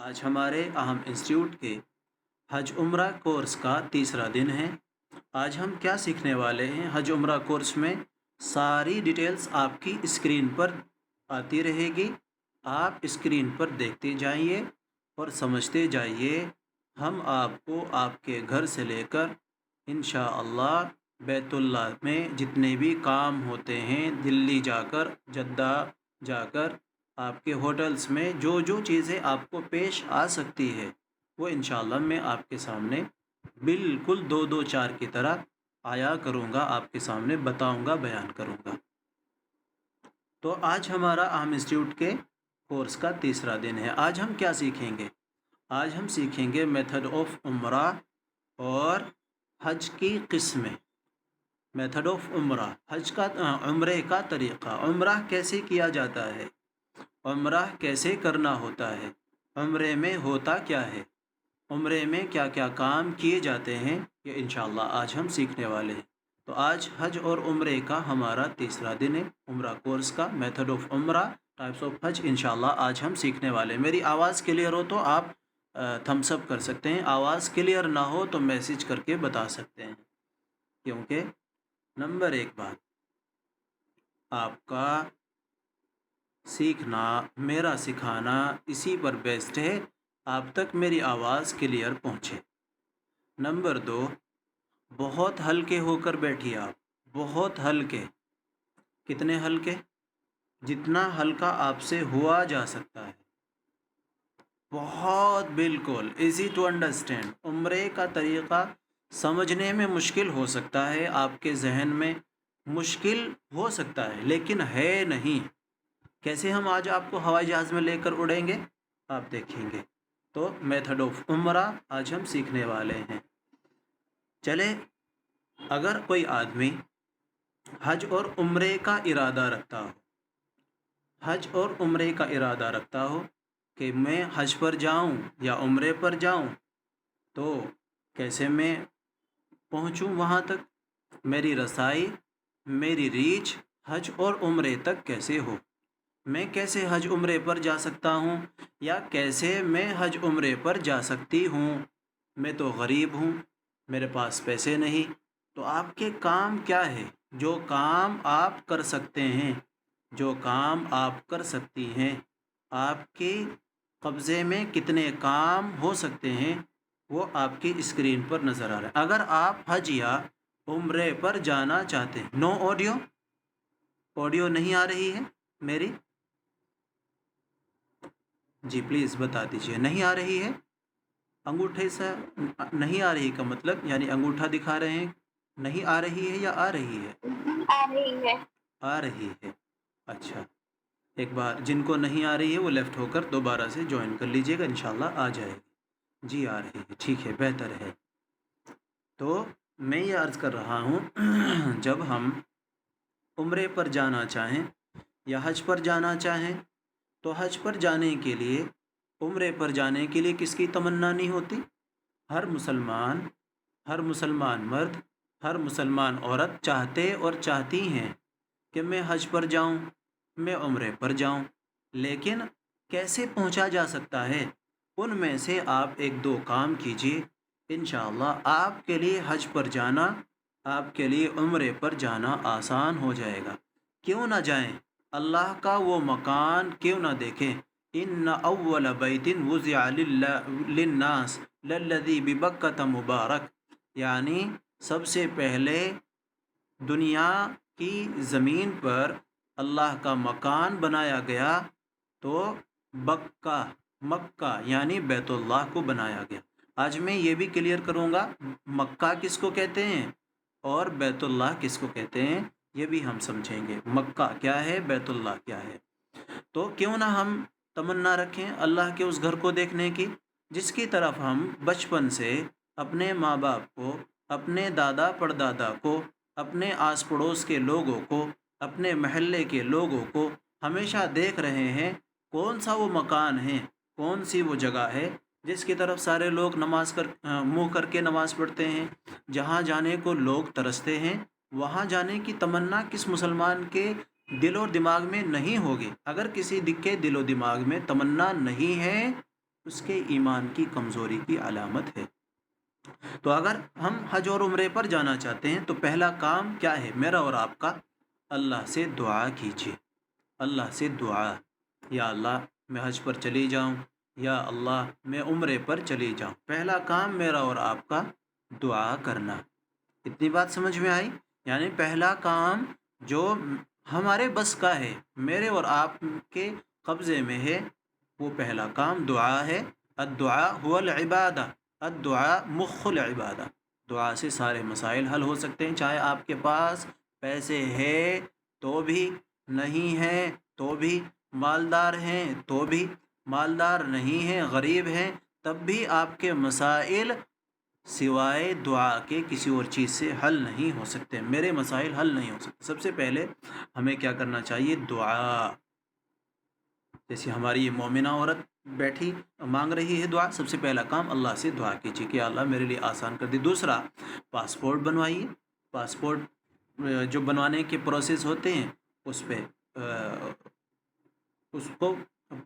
آج ہمارے اہم انسٹیٹیوٹ کے حج عمرہ کورس کا تیسرا دن ہے۔ آج ہم کیا سیکھنے والے ہیں؟ حج عمرہ کورس میں ساری ڈیٹیلز آپ کی اسکرین پر آتی رہے گی۔ آپ اسکرین پر دیکھتے جائیے اور سمجھتے جائیے۔ ہم آپ کو آپ کے گھر سے لے کر انشاءاللہ بیت اللہ میں جتنے بھی کام ہوتے ہیں، دلی جا کر، جدہ جا کر، آپ کے ہوٹلز میں جو چیزیں آپ کو پیش آ سکتی ہے وہ انشاءاللہ میں آپ کے سامنے بالکل دو دو چار کی طرح آیا کروں گا، آپ کے سامنے بتاؤں گا، بیان کروں گا۔ تو آج ہمارا اہم انسٹیٹیوٹ کے کورس کا تیسرا دن ہے۔ آج ہم کیا سیکھیں گے؟ آج ہم سیکھیں گے میتھڈ آف عمرہ اور حج کی قسمیں۔ میتھڈ آف عمرہ، عمرے کا طریقہ، عمرہ کیسے کیا جاتا ہے، عمرہ کیسے کرنا ہوتا ہے، عمرے میں ہوتا کیا ہے، عمرے میں کیا کیا کام کیے جاتے ہیں، یہ انشاءاللہ آج ہم سیکھنے والے ہیں۔ تو آج حج اور عمرے کا ہمارا تیسرا دن ہے، عمرہ کورس کا میتھڈ آف عمرہ، ٹائپس آف حج، انشاءاللہ آج ہم سیکھنے والے ہیں۔ میری آواز کلیئر ہو تو آپ تھمس اپ کر سکتے ہیں، آواز کلیئر نہ ہو تو میسج کر کے بتا سکتے ہیں، کیونکہ نمبر ایک بات، آپ کا سیکھنا، میرا سکھانا اسی پر بیسڈ ہے، آپ تک میری آواز کلیئر پہنچے۔ نمبر دو، بہت ہلکے ہو کر بیٹھیے آپ، بہت ہلکے۔ کتنے ہلکے؟ جتنا ہلکا آپ سے ہوا جا سکتا ہے، بہت، بالکل ایزی ٹو انڈرسٹینڈ۔ عمرے کا طریقہ سمجھنے میں مشکل ہو سکتا ہے، آپ کے ذہن میں مشکل ہو سکتا ہے، لیکن ہے نہیں۔ کیسے ہم آج آپ کو ہوائی جہاز میں لے کر اڑیں گے، آپ دیکھیں گے۔ تو میتھڈ آف عمرہ آج ہم سیکھنے والے ہیں۔ چلے، اگر کوئی آدمی حج اور عمرے کا ارادہ رکھتا ہو، حج اور عمرے کا ارادہ رکھتا ہو کہ میں حج پر جاؤں یا عمرے پر جاؤں، تو کیسے میں پہنچوں وہاں تک؟ میری رسائی، میری ریچ حج اور عمرے تک کیسے ہو؟ میں کیسے حج عمرے پر جا سکتا ہوں، یا کیسے میں حج عمرے پر جا سکتی ہوں؟ میں تو غریب ہوں، میرے پاس پیسے نہیں۔ تو آپ کے کام کیا ہے؟ جو کام آپ کر سکتے ہیں، جو کام آپ کر سکتی ہیں، آپ کے قبضے میں کتنے کام ہو سکتے ہیں، وہ آپ کی اسکرین پر نظر آ رہا ہے۔ اگر آپ حج یا عمرے پر جانا چاہتے ہیں، نو آڈیو، آڈیو نہیں آ رہی ہے میری؟ جی پلیز بتا دیجئے، نہیں آ رہی ہے؟ انگوٹھے سے نہیں آ رہی کا مطلب یعنی انگوٹھا دکھا رہے ہیں، نہیں آ رہی ہے یا آ رہی ہے؟ آ رہی ہے۔ آ رہی ہے، اچھا۔ ایک بار جن کو نہیں آ رہی ہے وہ لیفٹ ہو کر دوبارہ سے جوائن کر لیجئے گا، انشاءاللہ آ جائے گی۔ جی آ رہی ہے، ٹھیک ہے، بہتر ہے۔ تو میں یہ عرض کر رہا ہوں، جب ہم عمرے پر جانا چاہیں یا حج پر جانا چاہیں، تو حج پر جانے کے لیے، عمرے پر جانے کے لیے کس کی تمنا نہیں ہوتی؟ ہر مسلمان، ہر مسلمان مرد، ہر مسلمان عورت چاہتے اور چاہتی ہیں کہ میں حج پر جاؤں، میں عمرے پر جاؤں، لیکن کیسے پہنچا جا سکتا ہے؟ ان میں سے آپ ایک دو کام کیجئے، انشاءاللہ آپ کے لیے حج پر جانا، آپ کے لیے عمرے پر جانا آسان ہو جائے گا۔ کیوں نہ جائیں؟ اللہ کا وہ مکان کیوں نہ دیکھیں؟ ان اول بیت وضع للناس للذی ببکۃ مبارک، یعنی سب سے پہلے دنیا کی زمین پر اللہ کا مکان بنایا گیا تو مکہ یعنی بیت اللہ کو بنایا گیا۔ آج میں یہ بھی کلیئر کروں گا مکہ کس کو کہتے ہیں اور بیت اللہ کس کو کہتے ہیں، یہ بھی ہم سمجھیں گے۔ مکہ کیا ہے، بیت اللہ کیا ہے۔ تو کیوں نہ ہم تمنا رکھیں اللہ کے اس گھر کو دیکھنے کی، جس کی طرف ہم بچپن سے اپنے ماں باپ کو، اپنے دادا پردادا کو، اپنے آس پڑوس کے لوگوں کو، اپنے محلے کے لوگوں کو ہمیشہ دیکھ رہے ہیں۔ کون سا وہ مکان ہے، کون سی وہ جگہ ہے جس کی طرف سارے لوگ منہ کر کے نماز پڑھتے ہیں، جہاں جانے کو لوگ ترستے ہیں؟ وہاں جانے کی تمنا کس مسلمان کے دل و دماغ میں نہیں ہوگی؟ اگر کسی کے دل و دماغ میں تمنا نہیں ہے اس کے ایمان کی کمزوری کی علامت ہے۔ تو اگر ہم حج اور عمرے پر جانا چاہتے ہیں تو پہلا کام کیا ہے میرا اور آپ کا؟ اللہ سے دعا کیجیے، اللہ سے دعا، یا اللہ میں حج پر چلی جاؤں، یا اللہ میں عمرے پر چلی جاؤں۔ پہلا کام میرا اور آپ کا دعا کرنا۔ اتنی بات سمجھ میں آئی؟ یعنی پہلا کام جو ہمارے بس کا ہے، میرے اور آپ کے قبضے میں ہے، وہ پہلا کام دعا ہے۔ الدعاء هو العبادہ، الدعاء مخ العبادہ۔ دعا سے سارے مسائل حل ہو سکتے ہیں، چاہے آپ کے پاس پیسے ہے تو بھی، نہیں ہیں تو بھی، مالدار ہیں تو بھی، مالدار نہیں ہیں، غریب ہیں، تب بھی آپ کے مسائل سوائے دعا کے کسی اور چیز سے حل نہیں ہو سکتے۔ میرے مسائل حل نہیں ہو سکتے۔ سب سے پہلے ہمیں کیا کرنا چاہیے؟ دعا۔ جیسے ہماری یہ مومنہ عورت بیٹھی مانگ رہی ہے دعا، سب سے پہلا کام اللہ سے دعا کیجیے کہ اللہ میرے لیے آسان کر دی۔ دوسرا، پاسپورٹ بنوائیے۔ پاسپورٹ جو بنوانے کے پروسیس ہوتے ہیں اس پہ اس کو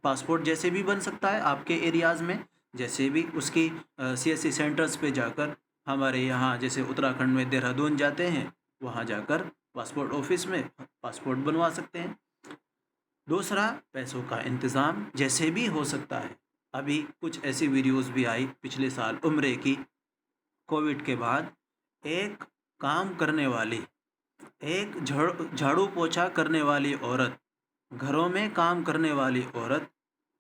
پاسپورٹ جیسے بھی بن سکتا ہے آپ کے ایریاز میں، جیسے بھی اس کی سی ایس سی سینٹرز پہ جا کر، ہمارے یہاں جیسے اتراکھنڈ میں دہرادون جاتے ہیں، وہاں جا کر پاسپورٹ آفس میں پاسپورٹ بنوا سکتے ہیں۔ دوسرا، پیسوں کا انتظام جیسے بھی ہو سکتا ہے۔ ابھی کچھ ایسی ویڈیوز بھی آئی پچھلے سال عمرے کی، کووڈ کے بعد، ایک کام کرنے والی، ایک جھاڑو پوچھا کرنے والی عورت، گھروں میں کام کرنے والی عورت،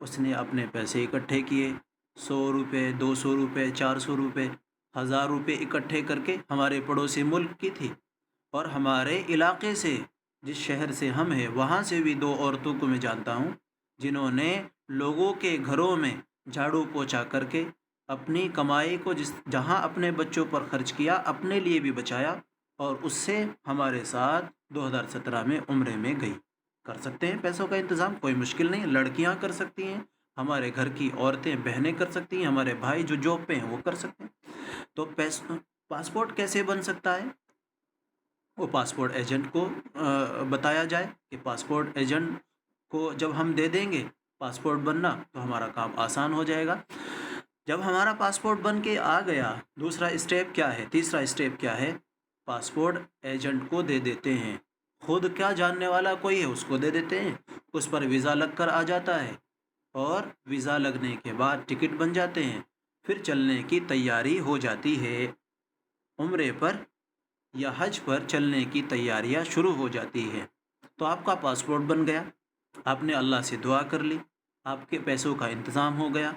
اس نے اپنے پیسے اکٹھے کیے، 100 روپے، 200 روپے، 400 روپے، 1000 روپے اکٹھے کر کے ہمارے پڑوسی ملک کی تھی، اور ہمارے علاقے سے، جس شہر سے ہم ہیں وہاں سے بھی 2 عورتوں کو میں جانتا ہوں جنہوں نے لوگوں کے گھروں میں جھاڑو پوچھا کر کے اپنی کمائی کو جہاں اپنے بچوں پر خرچ کیا، اپنے لیے بھی بچایا، اور اس سے ہمارے ساتھ 2017 میں عمرے میں گئی۔ کر سکتے ہیں پیسوں کا انتظام، کوئی مشکل نہیں، لڑکیاں کر سکتی ہیں، ہمارے گھر کی عورتیں بہنیں کر سکتی ہیں، ہمارے بھائی جو جاب پہ ہیں وہ کر سکتے ہیں۔ تو پاسپورٹ کیسے بن سکتا ہے؟ وہ پاسپورٹ ایجنٹ کو بتایا جائے کہ پاسپورٹ ایجنٹ کو جب ہم دے دیں گے پاسپورٹ بننا تو ہمارا کام آسان ہو جائے گا۔ جب ہمارا پاسپورٹ بن کے آ گیا، دوسرا اسٹیپ کیا ہے؟ تیسرا اسٹیپ کیا ہے؟ پاسپورٹ ایجنٹ کو دے دیتے ہیں، خود کیا جاننے والا کوئی ہے اس کو دے دیتے ہیں، اس پر ویزا لگ کر آ جاتا ہے، اور ویزا لگنے کے بعد ٹکٹ بن جاتے ہیں، پھر چلنے کی تیاری ہو جاتی ہے۔ عمرے پر یا حج پر چلنے کی تیاریاں شروع ہو جاتی ہے۔ تو آپ کا پاسپورٹ بن گیا، آپ نے اللہ سے دعا کر لی، آپ کے پیسوں کا انتظام ہو گیا،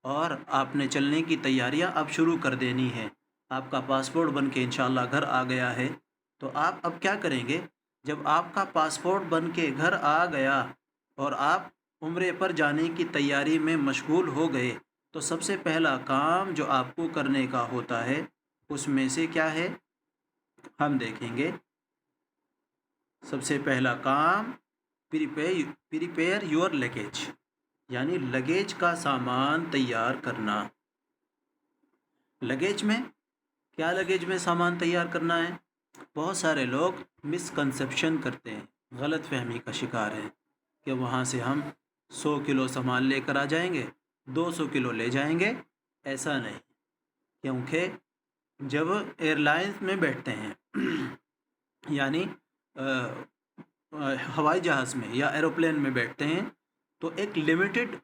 اور آپ نے چلنے کی تیاریاں اب شروع کر دینی ہے۔ آپ کا پاسپورٹ بن کے انشاءاللہ گھر آ گیا ہے، تو آپ اب کیا کریں گے؟ جب آپ کا پاسپورٹ بن کے گھر آ گیا اور آپ عمرے پر جانے کی تیاری میں مشغول ہو گئے، تو سب سے پہلا کام جو آپ کو کرنے کا ہوتا ہے اس میں سے کیا ہے؟ ہم دیکھیں گے۔ سب سے پہلا کام، پریپیئر یور لگیج، یعنی لگیج کا سامان تیار کرنا۔ لگیج میں کیا؟ لگیج میں سامان تیار کرنا ہے، بہت سارے لوگ مس کنسیپشن کرتے ہیں، غلط فہمی کا شکار ہیں کہ وہاں سے ہم 100 کلو سامان لے کر آ جائیں گے، 200 کلو لے جائیں گے۔ ایسا نہیں، کیونکہ جب ایئر لائنس میں بیٹھتے ہیں یعنی ہوائی جہاز میں یا ایروپلین میں بیٹھتے ہیں، تو ایک لمیٹڈ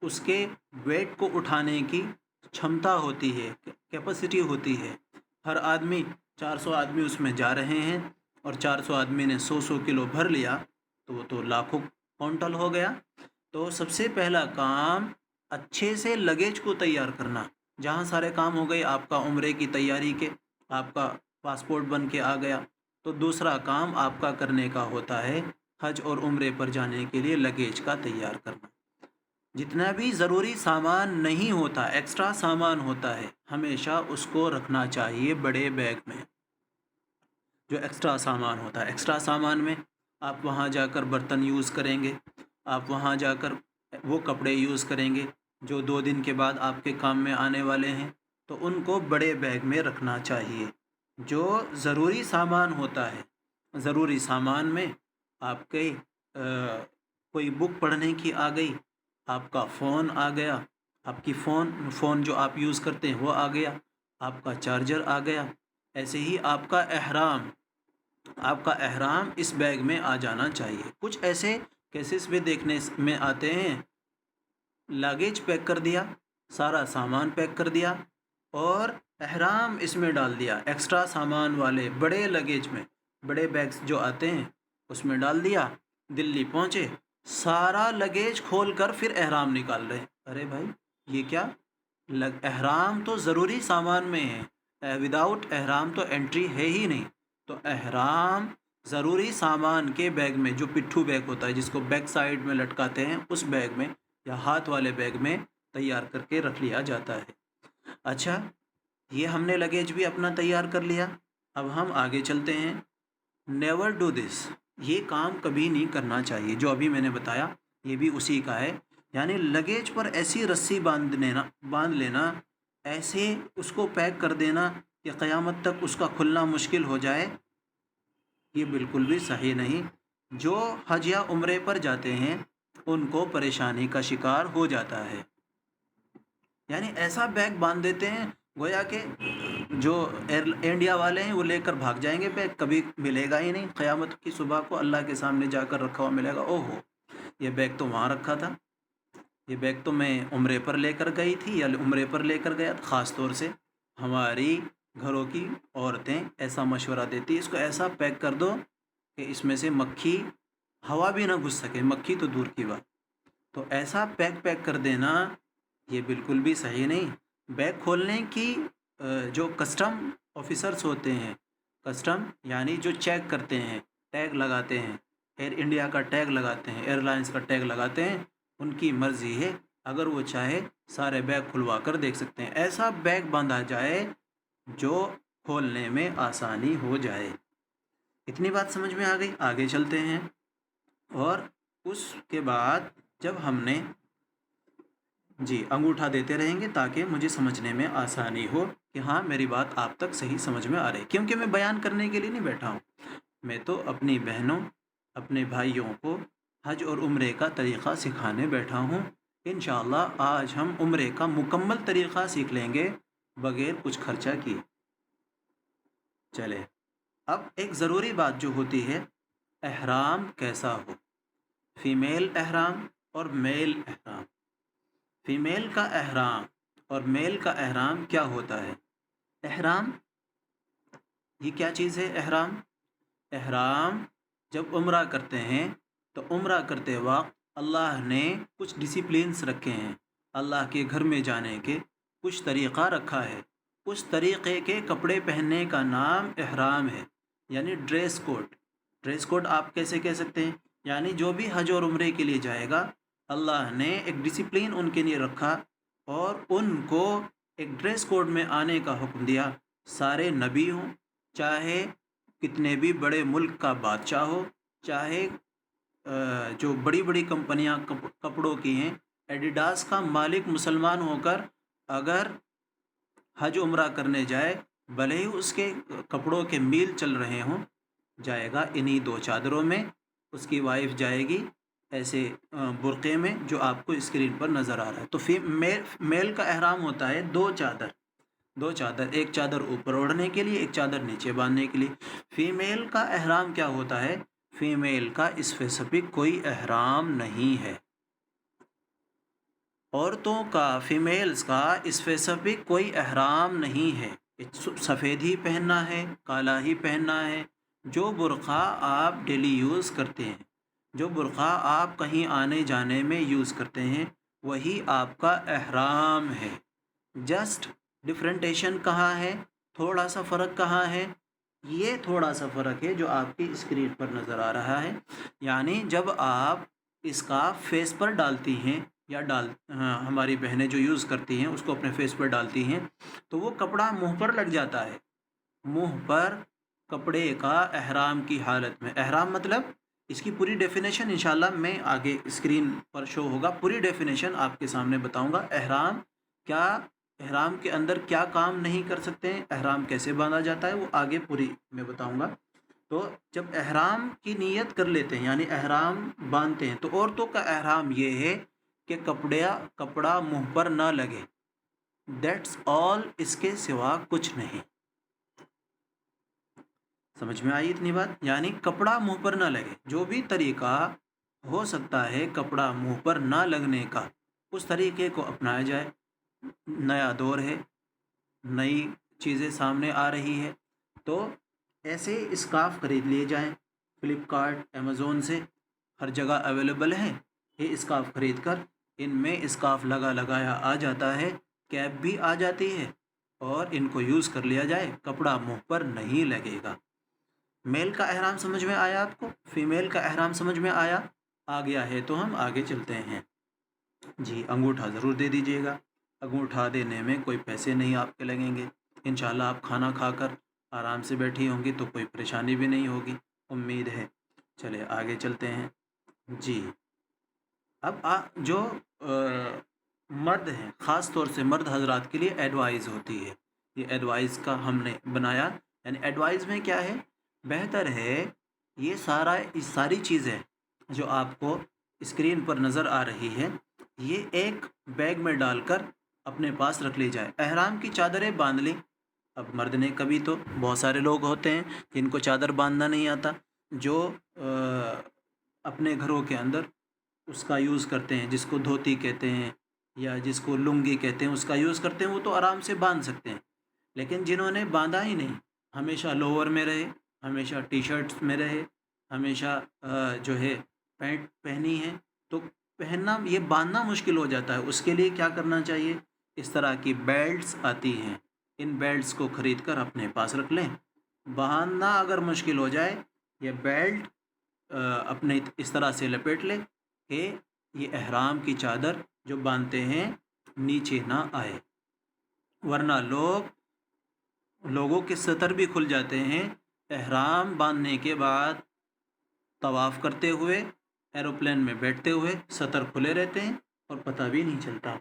اس کے ویٹ کو اٹھانے کی چھمتا ہوتی ہے، کیپیسٹی ہوتی ہے۔ ہر آدمی 400 آدمی اس میں جا رہے ہیں، اور 400 آدمی نے 100 کلو بھر لیا، تو وہ تو لاکھوں کونٹل ہو گیا۔ تو سب سے پہلا کام اچھے سے لگیج کو تیار کرنا۔ جہاں سارے کام ہو گئے آپ کا عمرے کی تیاری کے، آپ کا پاسپورٹ بن کے آ گیا، تو دوسرا کام آپ کا کرنے کا ہوتا ہے حج اور عمرے پر جانے کے لیے لگیج کا تیار کرنا۔ جتنا بھی ضروری سامان نہیں ہوتا، ایکسٹرا سامان ہوتا ہے، ہمیشہ اس کو رکھنا چاہیے بڑے بیگ میں۔ جو ایکسٹرا سامان ہوتا ہے، ایکسٹرا سامان میں آپ وہاں جا کر برتن یوز کریں گے، آپ وہاں جا کر وہ کپڑے یوز کریں گے جو 2 دن کے بعد آپ کے کام میں آنے والے ہیں، تو ان کو بڑے بیگ میں رکھنا چاہیے۔ جو ضروری سامان ہوتا ہے، ضروری سامان میں آپ کے کوئی بک پڑھنے کی آ گئی، آپ کا فون آ گیا، آپ کی فون جو آپ یوز کرتے ہیں وہ آ گیا، آپ کا چارجر آ گیا، ایسے ہی آپ کا احرام اس بیگ میں آ جانا چاہیے۔ کچھ ایسے کیسز بھی دیکھنے میں آتے ہیں، لگیج پیک کر دیا، سارا سامان پیک کر دیا اور احرام اس میں ڈال دیا، ایکسٹرا سامان والے بڑے لگیج میں، بڑے بیگز جو آتے ہیں اس میں ڈال دیا، دلی پہنچے، سارا لگیج کھول کر پھر احرام نکال رہے ہیں۔ ارے بھائی یہ کیا، احرام تو ضروری سامان میں ہے، وداؤٹ احرام تو انٹری ہے ہی نہیں۔ تو احرام ضروری سامان کے بیگ میں، جو پٹھو بیگ ہوتا ہے جس کو بیک سائیڈ میں لٹکاتے ہیں، اس بیگ میں یا ہاتھ والے بیگ میں تیار کر کے رکھ لیا جاتا ہے۔ اچھا، یہ ہم نے لگیج بھی اپنا تیار کر لیا، اب ہم آگے چلتے ہیں۔ نیور ڈو دس، یہ کام کبھی نہیں کرنا چاہیے، جو ابھی میں نے بتایا یہ بھی اسی کا ہے، یعنی لگیج پر ایسی رسی باندھ لینا، ایسے اس کو پیک کر دینا کہ قیامت تک اس کا کھلنا مشکل ہو جائے، یہ بالکل بھی صحیح نہیں۔ جو حج یا عمرے پر جاتے ہیں ان کو پریشانی کا شکار ہو جاتا ہے، یعنی ایسا بیگ باندھ دیتے ہیں گویا کہ جو انڈیا والے ہیں وہ لے کر بھاگ جائیں گے، بیگ کبھی ملے گا ہی نہیں، قیامت کی صبح کو اللہ کے سامنے جا کر رکھا ہوا ملے گا، او ہو یہ بیگ تو وہاں رکھا تھا، یہ بیگ تو میں عمرے پر لے کر گئی تھی یا عمرے پر لے کر گیا تھا۔ خاص طور سے ہماری گھروں کی عورتیں ایسا مشورہ دیتی، اس کو ایسا پیک کر دو کہ اس میں سے مکھی ہوا بھی نہ گھس سکے، مکھی تو دور کی بات۔ تو ایسا پیک کر دینا یہ بالکل بھی صحیح نہیں۔ بیگ کھولنے کی جو کسٹم آفیسرس ہوتے ہیں، کسٹم یعنی جو چیک کرتے ہیں، ٹیگ لگاتے ہیں، ایئر انڈیا کا ٹیگ لگاتے ہیں، ایئر لائنس کا ٹیگ لگاتے ہیں، ان کی مرضی ہے، اگر وہ چاہے سارے بیگ کھلوا کر دیکھ سکتے ہیں۔ ایسا بیگ باندھا جائے جو کھولنے میں آسانی ہو جائے۔ اتنی بات سمجھ میں آ گئی، آگے چلتے ہیں۔ اور اس کے بعد جب ہم نے انگوٹھا دیتے رہیں گے تاکہ مجھے سمجھنے میں آسانی ہو کہ ہاں میری بات آپ تک صحیح سمجھ میں آ رہی، کیونکہ میں بیان کرنے کے لیے نہیں بیٹھا ہوں، میں تو اپنی بہنوں اپنے بھائیوں کو حج اور عمرے کا طریقہ سکھانے بیٹھا ہوں۔ انشاءاللہ آج ہم عمرے کا مکمل طریقہ سیکھ لیں گے بغیر کچھ خرچہ کیے۔ چلے، اب ایک ضروری بات جو ہوتی ہے، احرام کیسا ہو، فیمیل احرام اور میل احرام۔ فیمیل کا احرام اور میل کا احرام کیا ہوتا ہے؟ احرام یہ کیا چیز ہے؟ احرام جب عمرہ کرتے ہیں تو عمرہ کرتے وقت اللہ نے کچھ ڈسپلینس رکھے ہیں، اللہ کے گھر میں جانے کے کچھ طریقہ رکھا ہے، اس طریقے کے کپڑے پہننے کا نام احرام ہے، یعنی ڈریس کوڈ۔ ڈریس کوڈ آپ کیسے کہہ سکتے ہیں؟ یعنی جو بھی حج اور عمرے کے لیے جائے گا، اللہ نے ایک ڈسپلین ان کے لیے رکھا اور ان کو ایک ڈریس کوڈ میں آنے کا حکم دیا۔ سارے نبی ہوں، چاہے کتنے بھی بڑے ملک کا بادشاہ ہو، چاہے جو بڑی بڑی کمپنیاں کپڑوں کی ہیں، ایڈیڈاس کا مالک مسلمان ہو کر اگر حج عمرہ کرنے جائے، بھلے ہی اس کے کپڑوں کے میل چل رہے ہوں، جائے گا انہی دو چادروں میں، اس کی وائف جائے گی ایسے برقعے میں جو آپ کو اسکرین پر نظر آ رہا ہے۔ تو میل کا احرام ہوتا ہے دو چادر، ایک چادر اوپر اوڑھنے کے لیے، ایک چادر نیچے باندھنے کے لیے۔ فیمیل کا احرام کیا ہوتا ہے؟ فیمیل کا اسپیسیفک کوئی احرام نہیں ہے، عورتوں کا، فیمیلز کا اسپیسیفک کوئی احرام نہیں ہے، سفید ہی پہننا ہے، کالا ہی پہننا ہے۔ جو برقع آپ ڈیلی یوز کرتے ہیں، جو برقع آپ کہیں آنے جانے میں یوز کرتے ہیں، وہی آپ کا احرام ہے۔ جسٹ ڈفرینٹیشن کہاں ہے، تھوڑا سا فرق کہاں ہے؟ یہ تھوڑا سا فرق ہے جو آپ کی اسکرین پر نظر آ رہا ہے، یعنی جب آپ اس کا فیس پر ڈالتی ہیں یا ہماری بہنیں جو یوز کرتی ہیں اس کو اپنے فیس پر ڈالتی ہیں تو وہ کپڑا منہ پر لگ جاتا ہے، منہ پر کپڑے کا احرام کی حالت میں۔ احرام مطلب اس کی پوری ڈیفینیشن انشاءاللہ میں آگے اسکرین پر شو ہوگا، پوری ڈیفینیشن آپ کے سامنے بتاؤں گا۔ احرام کیا، احرام کے اندر کیا کام نہیں کر سکتے ہیں، احرام کیسے باندھا جاتا ہے، وہ آگے پوری میں بتاؤں گا۔ تو جب احرام کی نیت کر لیتے ہیں یعنی احرام باندھتے ہیں، تو عورتوں کا احرام یہ ہے کہ کپڑا منہ پر نہ لگے، دیٹس آل، اس کے سوا کچھ نہیں۔ سمجھ میں آئی اتنی بات؟ یعنی کپڑا منہ پر نہ لگے، جو بھی طریقہ ہو سکتا ہے کپڑا منہ پر نہ لگنے کا، اس طریقے کو اپنایا جائے۔ نیا دور ہے، نئی چیزیں سامنے آ رہی ہے، تو ایسے اسکارف خرید لیے جائیں۔ فلپ کارٹ، امیزون سے ہر جگہ اویلیبل ہے۔ یہ اسکارف خرید کر ان میں اسکارف لگایا آ جاتا ہے، کیپ بھی آ جاتی ہے، اور ان کو یوز کر لیا جائے، کپڑا منہ پر نہیں لگے گا۔ میل کا احرام سمجھ میں آیا آپ کو؟ فیمیل کا احرام سمجھ میں آ گیا ہے تو ہم آگے چلتے ہیں۔ جی، انگوٹھا ضرور دے دیجیے گا۔ انگوٹھا دینے میں کوئی پیسے نہیں آپ کے لگیں گے۔ انشاءاللہ آپ کھانا کھا کر آرام سے بیٹھی ہوں گی تو کوئی پریشانی بھی نہیں ہوگی، امید ہے۔ چلے آگے چلتے ہیں۔ جی، اب جو مرد ہیں، خاص طور سے مرد حضرات کے لیے ایڈوائز ہوتی ہے، یہ ایڈوائز کا ہم نے بنایا۔ یعنی ایڈوائز میں کیا ہے؟ بہتر ہے یہ ساری چیزیں جو آپ کو اسکرین پر نظر آ رہی ہے، یہ ایک بیگ میں ڈال کر اپنے پاس رکھ لی جائے۔ احرام کی چادریں باندھ لی۔ اب مرد نے کبھی تو بہت سارے لوگ ہوتے ہیں جن کو چادر باندھنا نہیں آتا، جو اپنے گھروں کے اندر اس کا یوز کرتے ہیں، جس کو دھوتی کہتے ہیں یا جس کو لنگی کہتے ہیں، اس کا یوز کرتے ہیں، وہ تو آرام سے باندھ سکتے ہیں۔ لیکن جنہوں نے باندھا ہی نہیں، ہمیشہ لوور میں رہے، ہمیشہ ٹی شرٹس میں رہے، ہمیشہ جو ہے پینٹ پہنی ہے، تو پہننا، یہ باندھنا مشکل ہو جاتا ہے۔ اس کے لیے کیا کرنا چاہیے؟ اس طرح کی بیلٹس آتی ہیں، ان بیلٹس کو خرید کر اپنے پاس رکھ لیں۔ باندھنا اگر مشکل ہو جائے، یہ بیلٹ اپنے اس طرح سے لپیٹ لیں کہ یہ احرام کی چادر جو باندھتے ہیں نیچے نہ آئے، ورنہ لوگوں کے سطر بھی کھل جاتے ہیں احرام باندھنے کے بعد۔ طواف کرتے ہوئے، ایروپلین میں بیٹھتے ہوئے سطر کھلے رہتے ہیں اور پتہ بھی نہیں چلتا۔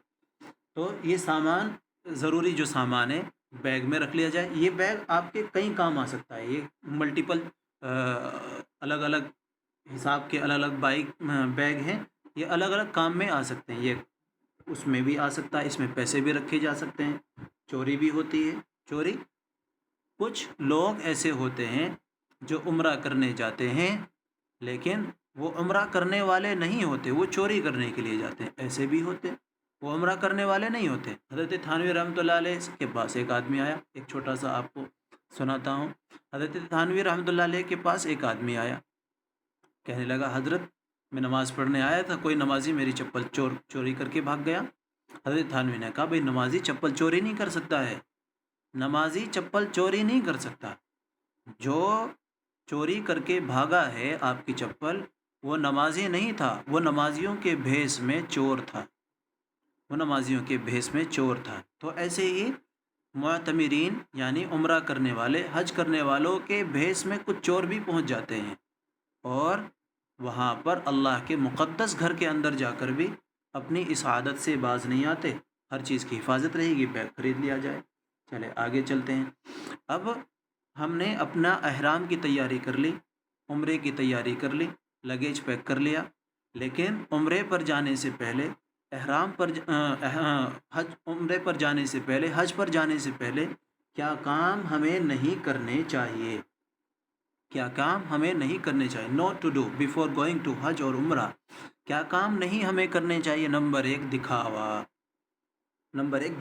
تو یہ سامان، ضروری جو سامان ہے، بیگ میں رکھ لیا جائے۔ یہ بیگ آپ کے کئی کام آ سکتا ہے۔ یہ ملٹیپل الگ الگ حساب کے الگ الگ بیگ ہیں، یہ الگ الگ کام میں آ سکتے ہیں۔ یہ اس میں بھی آ سکتا ہے، اس میں پیسے بھی رکھے جا سکتے ہیں، چوری بھی ہوتی ہے۔ چوری، کچھ لوگ ایسے ہوتے ہیں جو عمرہ کرنے جاتے ہیں لیکن وہ عمرہ کرنے والے نہیں ہوتے، وہ چوری کرنے کے لیے جاتے ہیں، ایسے بھی ہوتے ہیں، وہ عمرہ کرنے والے نہیں ہوتے۔ حضرت تھانوی رحمۃ اللہ علیہ کے پاس ایک آدمی آیا، ایک چھوٹا سا آپ کو سناتا ہوں۔ حضرت تھانوی رحمۃ اللہ علیہ کے پاس ایک آدمی آیا، کہنے لگا حضرت میں نماز پڑھنے آیا تھا، کوئی نمازی میری چپل چوری کر کے بھاگ گیا۔ حضرت تھانوی نے کہا بھئی نمازی چپل چوری نہیں کر سکتا ہے، نمازی چپل چوری نہیں کر سکتا۔ جو چوری کر کے بھاگا ہے آپ کی چپل، وہ نمازی نہیں تھا، وہ نمازیوں کے بھیس میں چور تھا، وہ نمازیوں کے بھیس میں چور تھا۔ تو ایسے ہی معتمرین یعنی عمرہ کرنے والے، حج کرنے والوں کے بھیس میں کچھ چور بھی پہنچ جاتے ہیں، اور وہاں پر اللہ کے مقدس گھر کے اندر جا کر بھی اپنی اس عادت سے باز نہیں آتے۔ ہر چیز کی حفاظت رہے گی، بیگ خرید لیا جائے۔ چلے آگے چلتے ہیں۔ اب ہم نے اپنا احرام کی تیاری کر لی، عمرے کی تیاری کر لی، لگیج پیک کر لیا، لیکن عمرے پر جانے سے پہلے، عمرے پر جانے سے پہلے، حج پر جانے سے پہلے کیا کام ہمیں نہیں کرنے چاہیے؟ کیا کام ہمیں نہیں کرنے چاہیے؟ Not to do before going to Hajj اور عمرہ۔ کیا کام نہیں ہمیں کرنے چاہیے؟ نمبر 1 دکھاوا۔ نمبر 1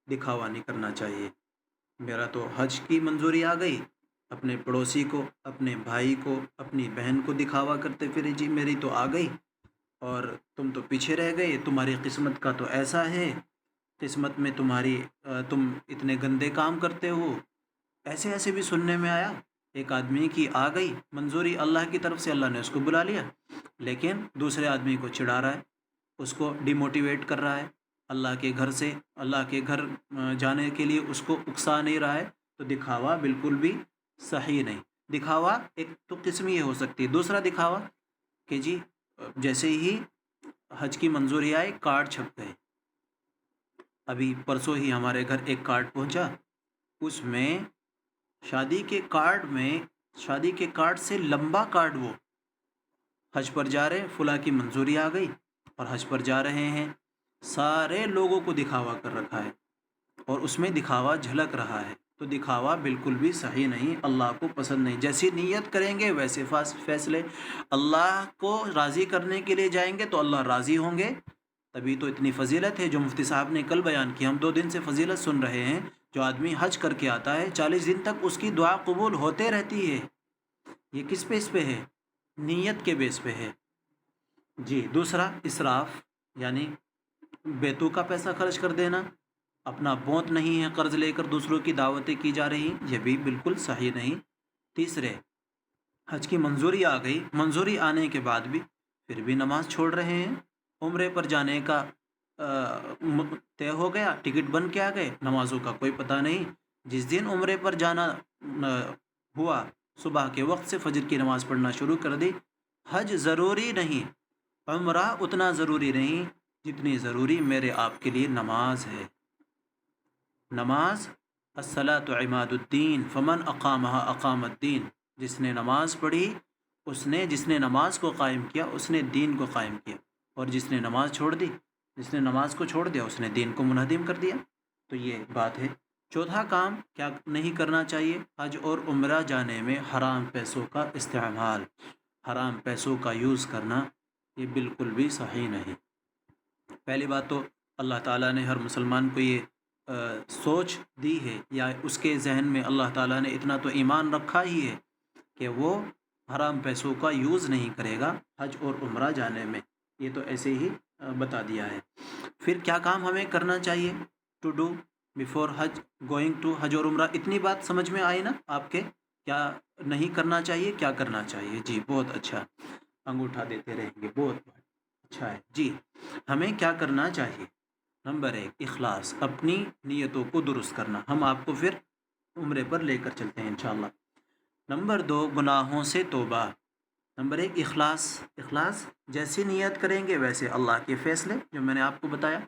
دکھاوا نہیں کرنا چاہیے۔ میرا تو حج کی منظوری آ گئی، اپنے پڑوسی کو، اپنے بھائی کو، اپنی بہن کو دکھاوا کرتے پھرے، جی میری تو آ گئی اور تم تو پیچھے رہ گئے، تمہاری قسمت کا تو ایسا ہے، قسمت میں تمہاری تم اتنے گندے کام کرتے ہو۔ ایسے بھی سننے میں آیا۔ ایک آدمی کی آ گئی منظوری اللہ کی طرف سے، اللہ نے اس کو بلا لیا، لیکن دوسرے آدمی کو چڑھا رہا ہے، اس کو ڈی موٹیویٹ کر رہا ہے، اللہ کے گھر جانے کے لیے اس کو اکسا نہیں رہا ہے۔ تو دکھاوا بالکل بھی صحیح نہیں۔ دکھاوا ایک تو قسم یہ ہو سکتی ہے۔ دوسرا دکھاوا کہ جی جیسے ہی حج کی منظوری آئے کارڈ چھپ گئے۔ ابھی پرسوں ہی ہمارے گھر ایک کارڈ پہنچا، اس میں شادی کے کارڈ سے لمبا کارڈ، وہ حج پر جا رہے، فلاں کی منظوری آ گئی، اور حج پر جا رہے ہیں، سارے لوگوں کو دکھاوا کر رکھا ہے اور اس میں دکھاوا جھلک رہا ہے، تو دکھاوا بالکل بھی صحیح نہیں، اللہ کو پسند نہیں۔ جیسی نیت کریں گے ویسے فیصلے، اللہ کو راضی کرنے کے لیے جائیں گے تو اللہ راضی ہوں گے، تبھی تو اتنی فضیلت ہے جو مفتی صاحب نے کل بیان کی۔ ہم 2 دن سے فضیلت سن رہے ہیں، جو آدمی حج کر کے آتا ہے 40 دن تک اس کی دعا قبول ہوتے رہتی ہے۔ یہ کس بیس پہ ہے؟ نیت کے بیس پہ ہے۔ جی، دوسرا اسراف، یعنی بیتو کا پیسہ خرچ کر دینا، اپنا بونت نہیں ہے، قرض لے کر دوسروں کی دعوتیں کی جا رہی، یہ بھی بالکل صحیح نہیں۔ تیسرے، حج کی منظوری آ گئی، منظوری آنے کے بعد بھی پھر بھی نماز چھوڑ رہے ہیں۔ عمرے پر جانے کا طے ہو گیا، ٹکٹ بن کے آ گئے، نمازوں کا کوئی پتہ نہیں۔ جس دن عمرے پر جانا ہوا، صبح کے وقت سے فجر کی نماز پڑھنا شروع کر دی۔ حج ضروری نہیں، عمرہ اتنا ضروری نہیں جتنی ضروری میرے آپ کے لیے نماز ہے۔ نماز الصلاۃ عماد الدین فمن اقامها اقام الدین، جس نے نماز پڑھی، جس نے نماز کو قائم کیا اس نے دین کو قائم کیا، اور جس نے نماز چھوڑ دی، جس نے نماز کو چھوڑ دیا اس نے دین کو منہدم کر دیا۔ تو یہ بات ہے۔ چوتھا کام کیا نہیں کرنا چاہیے؟ حج اور عمرہ جانے میں حرام پیسوں کا استعمال، حرام پیسوں کا یوز کرنا، یہ بالکل بھی صحیح نہیں۔ پہلی بات تو اللہ تعالیٰ نے ہر مسلمان کو یہ سوچ دی ہے، یا اس کے ذہن میں اللہ تعالیٰ نے اتنا تو ایمان رکھا ہی ہے کہ وہ حرام پیسوں کا یوز نہیں کرے گا حج اور عمرہ جانے میں، یہ تو ایسے ہی بتا دیا ہے۔ پھر کیا کام ہمیں کرنا چاہیے to do before Hajj, going to Hajj اور عمرہ؟ اتنی بات سمجھ میں آئی نا آپ کے؟ کیا نہیں کرنا چاہیے، کیا کرنا چاہیے؟ جی بہت اچھا، انگوٹھا دیتے رہیں گے، بہت اچھا ہے۔ جی، ہمیں کیا کرنا چاہیے؟ نمبر 1، اخلاص، اپنی نیتوں کو درست کرنا۔ ہم آپ کو پھر عمرے پر لے کر چلتے ہیں انشاءاللہ۔ نمبر 2، گناہوں سے توبہ۔ نمبر 1، اخلاص، جیسی نیت کریں گے ویسے اللہ کے فیصلے، جو میں نے آپ کو بتایا۔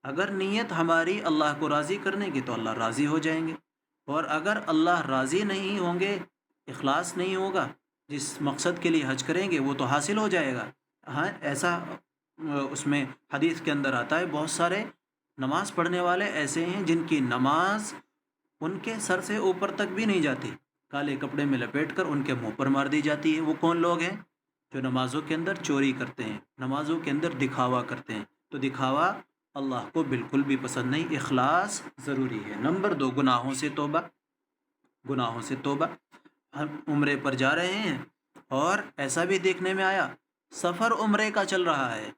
اگر نیت ہماری اللہ کو راضی کرنے کی تو اللہ راضی ہو جائیں گے، اور اگر اللہ راضی نہیں ہوں گے، اخلاص نہیں ہوگا، جس مقصد کے لیے حج کریں گے وہ تو حاصل ہو جائے گا۔ ہاں، ایسا اس میں حدیث کے اندر آتا ہے، بہت سارے نماز پڑھنے والے ایسے ہیں جن کی نماز ان کے سر سے اوپر تک بھی نہیں جاتی، کالے کپڑے میں لپیٹ کر ان کے منہ پر مار دی جاتی ہے۔ وہ کون لوگ ہیں؟ جو نمازوں کے اندر چوری کرتے ہیں، نمازوں کے اندر دکھاوا کرتے ہیں۔ تو دکھاوا اللہ کو بالکل بھی پسند نہیں، اخلاص ضروری ہے۔ نمبر 2، گناہوں سے توبہ، گناہوں سے توبہ۔ ہم عمرے پر جا رہے ہیں اور ایسا بھی دیکھنے میں آیا، سفر عمرے کا چل رہا ہے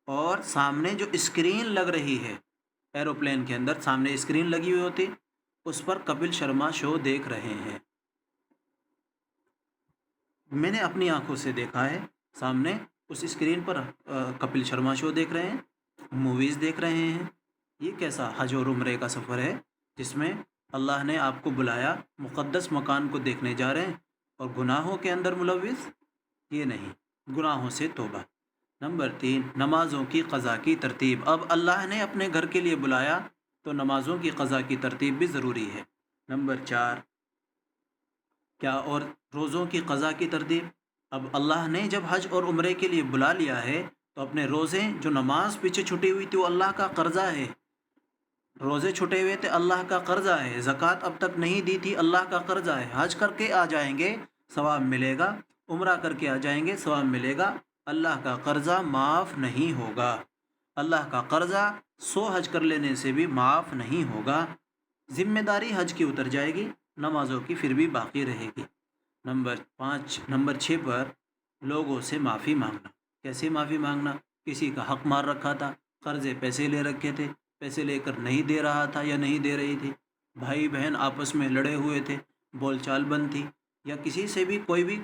اور سامنے جو اسکرین لگ رہی ہے، ایروپلین کے اندر سامنے اسکرین لگی ہوئی ہوتی، اس پر کپل شرما شو دیکھ رہے ہیں۔ میں نے اپنی آنکھوں سے دیکھا ہے، سامنے اس اسکرین پر کپل شرما شو دیکھ رہے ہیں، موویز دیکھ رہے ہیں۔ یہ کیسا حج اور عمرے کا سفر ہے جس میں اللہ نے آپ کو بلایا، مقدس مکان کو دیکھنے جا رہے ہیں اور گناہوں کے اندر ملوث؟ یہ نہیں، گناہوں سے توبہ۔ نمبر 3، نمازوں کی قضا کی ترتیب۔ اب اللہ نے اپنے گھر کے لیے بلایا تو نمازوں کی قضا کی ترتیب بھی ضروری ہے۔ نمبر 4، کیا اور روزوں کی قضا کی ترتیب۔ اب اللہ نے جب حج اور عمرے کے لیے بلا لیا ہے تو اپنے روزے، جو نماز پیچھے چھٹی ہوئی تھی وہ اللہ کا قرضہ ہے، روزے چھٹے ہوئے تھے اللہ کا قرضہ ہے، زکوٰۃ اب تک نہیں دی تھی اللہ کا قرضہ ہے۔ حج کر کے آ جائیں گے ثواب ملے گا، عمرہ کر کے آ جائیں گے ثواب ملے گا، اللہ کا قرضہ معاف نہیں ہوگا۔ اللہ کا قرضہ 100 حج کر لینے سے بھی معاف نہیں ہوگا۔ ذمہ داری حج کی اتر جائے گی، نمازوں کی پھر بھی باقی رہے گی۔ نمبر 6 پر لوگوں سے معافی مانگنا۔ کیسے معافی مانگنا؟ کسی کا حق مار رکھا تھا، قرضے پیسے لے رکھے تھے، پیسے لے کر نہیں دے رہا تھا یا نہیں دے رہی تھی، بھائی بہن آپس میں لڑے ہوئے تھے، بول چال بند تھی، یا کسی سے بھی کوئی بھی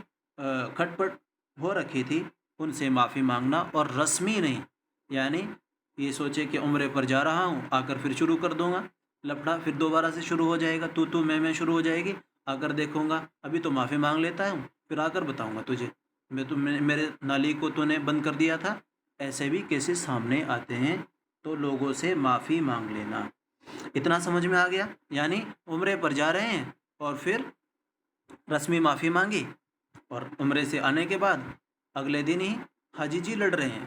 کھٹ پٹ ہو رکھی تھی، ان سے معافی مانگنا، اور رسمی نہیں، یعنی یہ سوچے کہ عمرے پر جا رہا ہوں آ کر پھر شروع کر دوں گا لفڑا، پھر دوبارہ سے شروع ہو جائے گا، تو میں شروع ہو جائے گی، آ کر دیکھوں گا ابھی تو معافی مانگ لیتا ہوں، پھر آ کر بتاؤں گا تجھے میرے نالی کو تو نے بند کر دیا تھا۔ ایسے بھی کیسز سامنے آتے ہیں، تو لوگوں سے معافی مانگ لینا۔ اتنا سمجھ میں آ گیا؟ یعنی عمرے پر جا رہے ہیں اور پھر رسمی معافی مانگی، اور عمرے سے آنے کے بعد اگلے دن ہی حاجی جی لڑ رہے ہیں،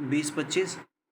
20-25,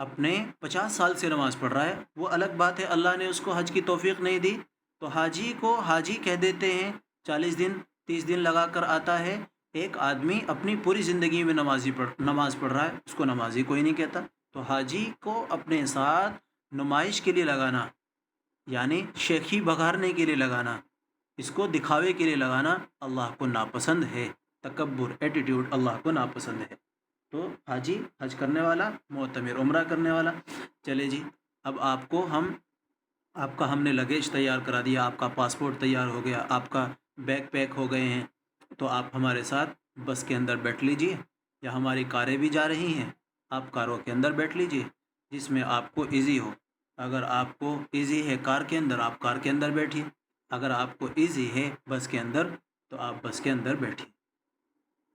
اپنے 50 سال سے نماز پڑھ رہا ہے، وہ الگ بات ہے، اللہ نے اس کو حج کی توفیق نہیں دی تو حاجی کو حاجی کہہ دیتے ہیں۔ 40 دن 30 دن لگا کر آتا ہے۔ ایک آدمی اپنی پوری زندگی میں نماز پڑھ رہا ہے، اس کو نمازی کوئی نہیں کہتا۔ تو حاجی کو اپنے ساتھ نمائش کے لیے لگانا، یعنی شیخی بگارنے کے لیے لگانا، اس کو دکھاوے کے لیے لگانا اللہ کو ناپسند ہے۔ تکبر، ایٹیٹیوڈ اللہ کو ناپسند ہے۔ تو حاجی حج کرنے والا، معتمر عمرہ کرنے والا۔ چلے جی، اب آپ کا ہم نے لگیج تیار کرا دیا، آپ کا پاسپورٹ تیار ہو گیا، آپ کا بیگ پیک ہو گئے ہیں، تو آپ ہمارے ساتھ بس کے اندر بیٹھ لیجئے، یا ہماری کاریں بھی جا رہی ہیں، آپ کاروں کے اندر بیٹھ لیجئے جس میں آپ کو ایزی ہو۔ اگر آپ کو ایزی ہے کار کے اندر، آپ کار کے اندر بیٹھیے، اگر آپ کو ایزی ہے بس کے اندر تو آپ بس کے اندر بیٹھیے۔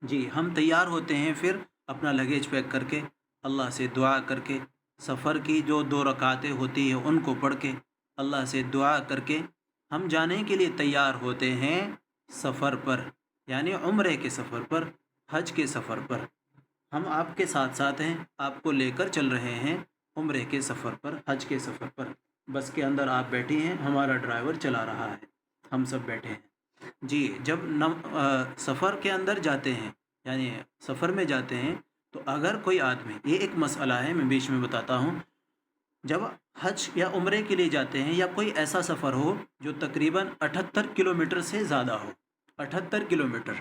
جی، ہم تیار ہوتے ہیں، پھر اپنا لگیج پیک کر کے، اللہ سے دعا کر کے، سفر کی جو 2 رکعتیں ہوتی ہیں ان کو پڑھ کے، اللہ سے دعا کر کے ہم جانے کے لیے تیار ہوتے ہیں سفر پر، یعنی عمرے کے سفر پر، حج کے سفر پر۔ ہم آپ کے ساتھ ساتھ ہیں، آپ کو لے کر چل رہے ہیں عمرے کے سفر پر، حج کے سفر پر۔ بس کے اندر آپ بیٹھی ہیں، ہمارا ڈرائیور چلا رہا ہے، ہم سب بیٹھے ہیں۔ جی، جب سفر کے اندر جاتے ہیں، یعنی سفر میں جاتے ہیں، تو اگر کوئی آدمی، یہ ایک مسئلہ ہے میں بیچ میں بتاتا ہوں، جب حج یا عمرے کے لیے جاتے ہیں یا کوئی ایسا سفر ہو جو تقریباً 78 کلومیٹر سے زیادہ ہو، 78 کلومیٹر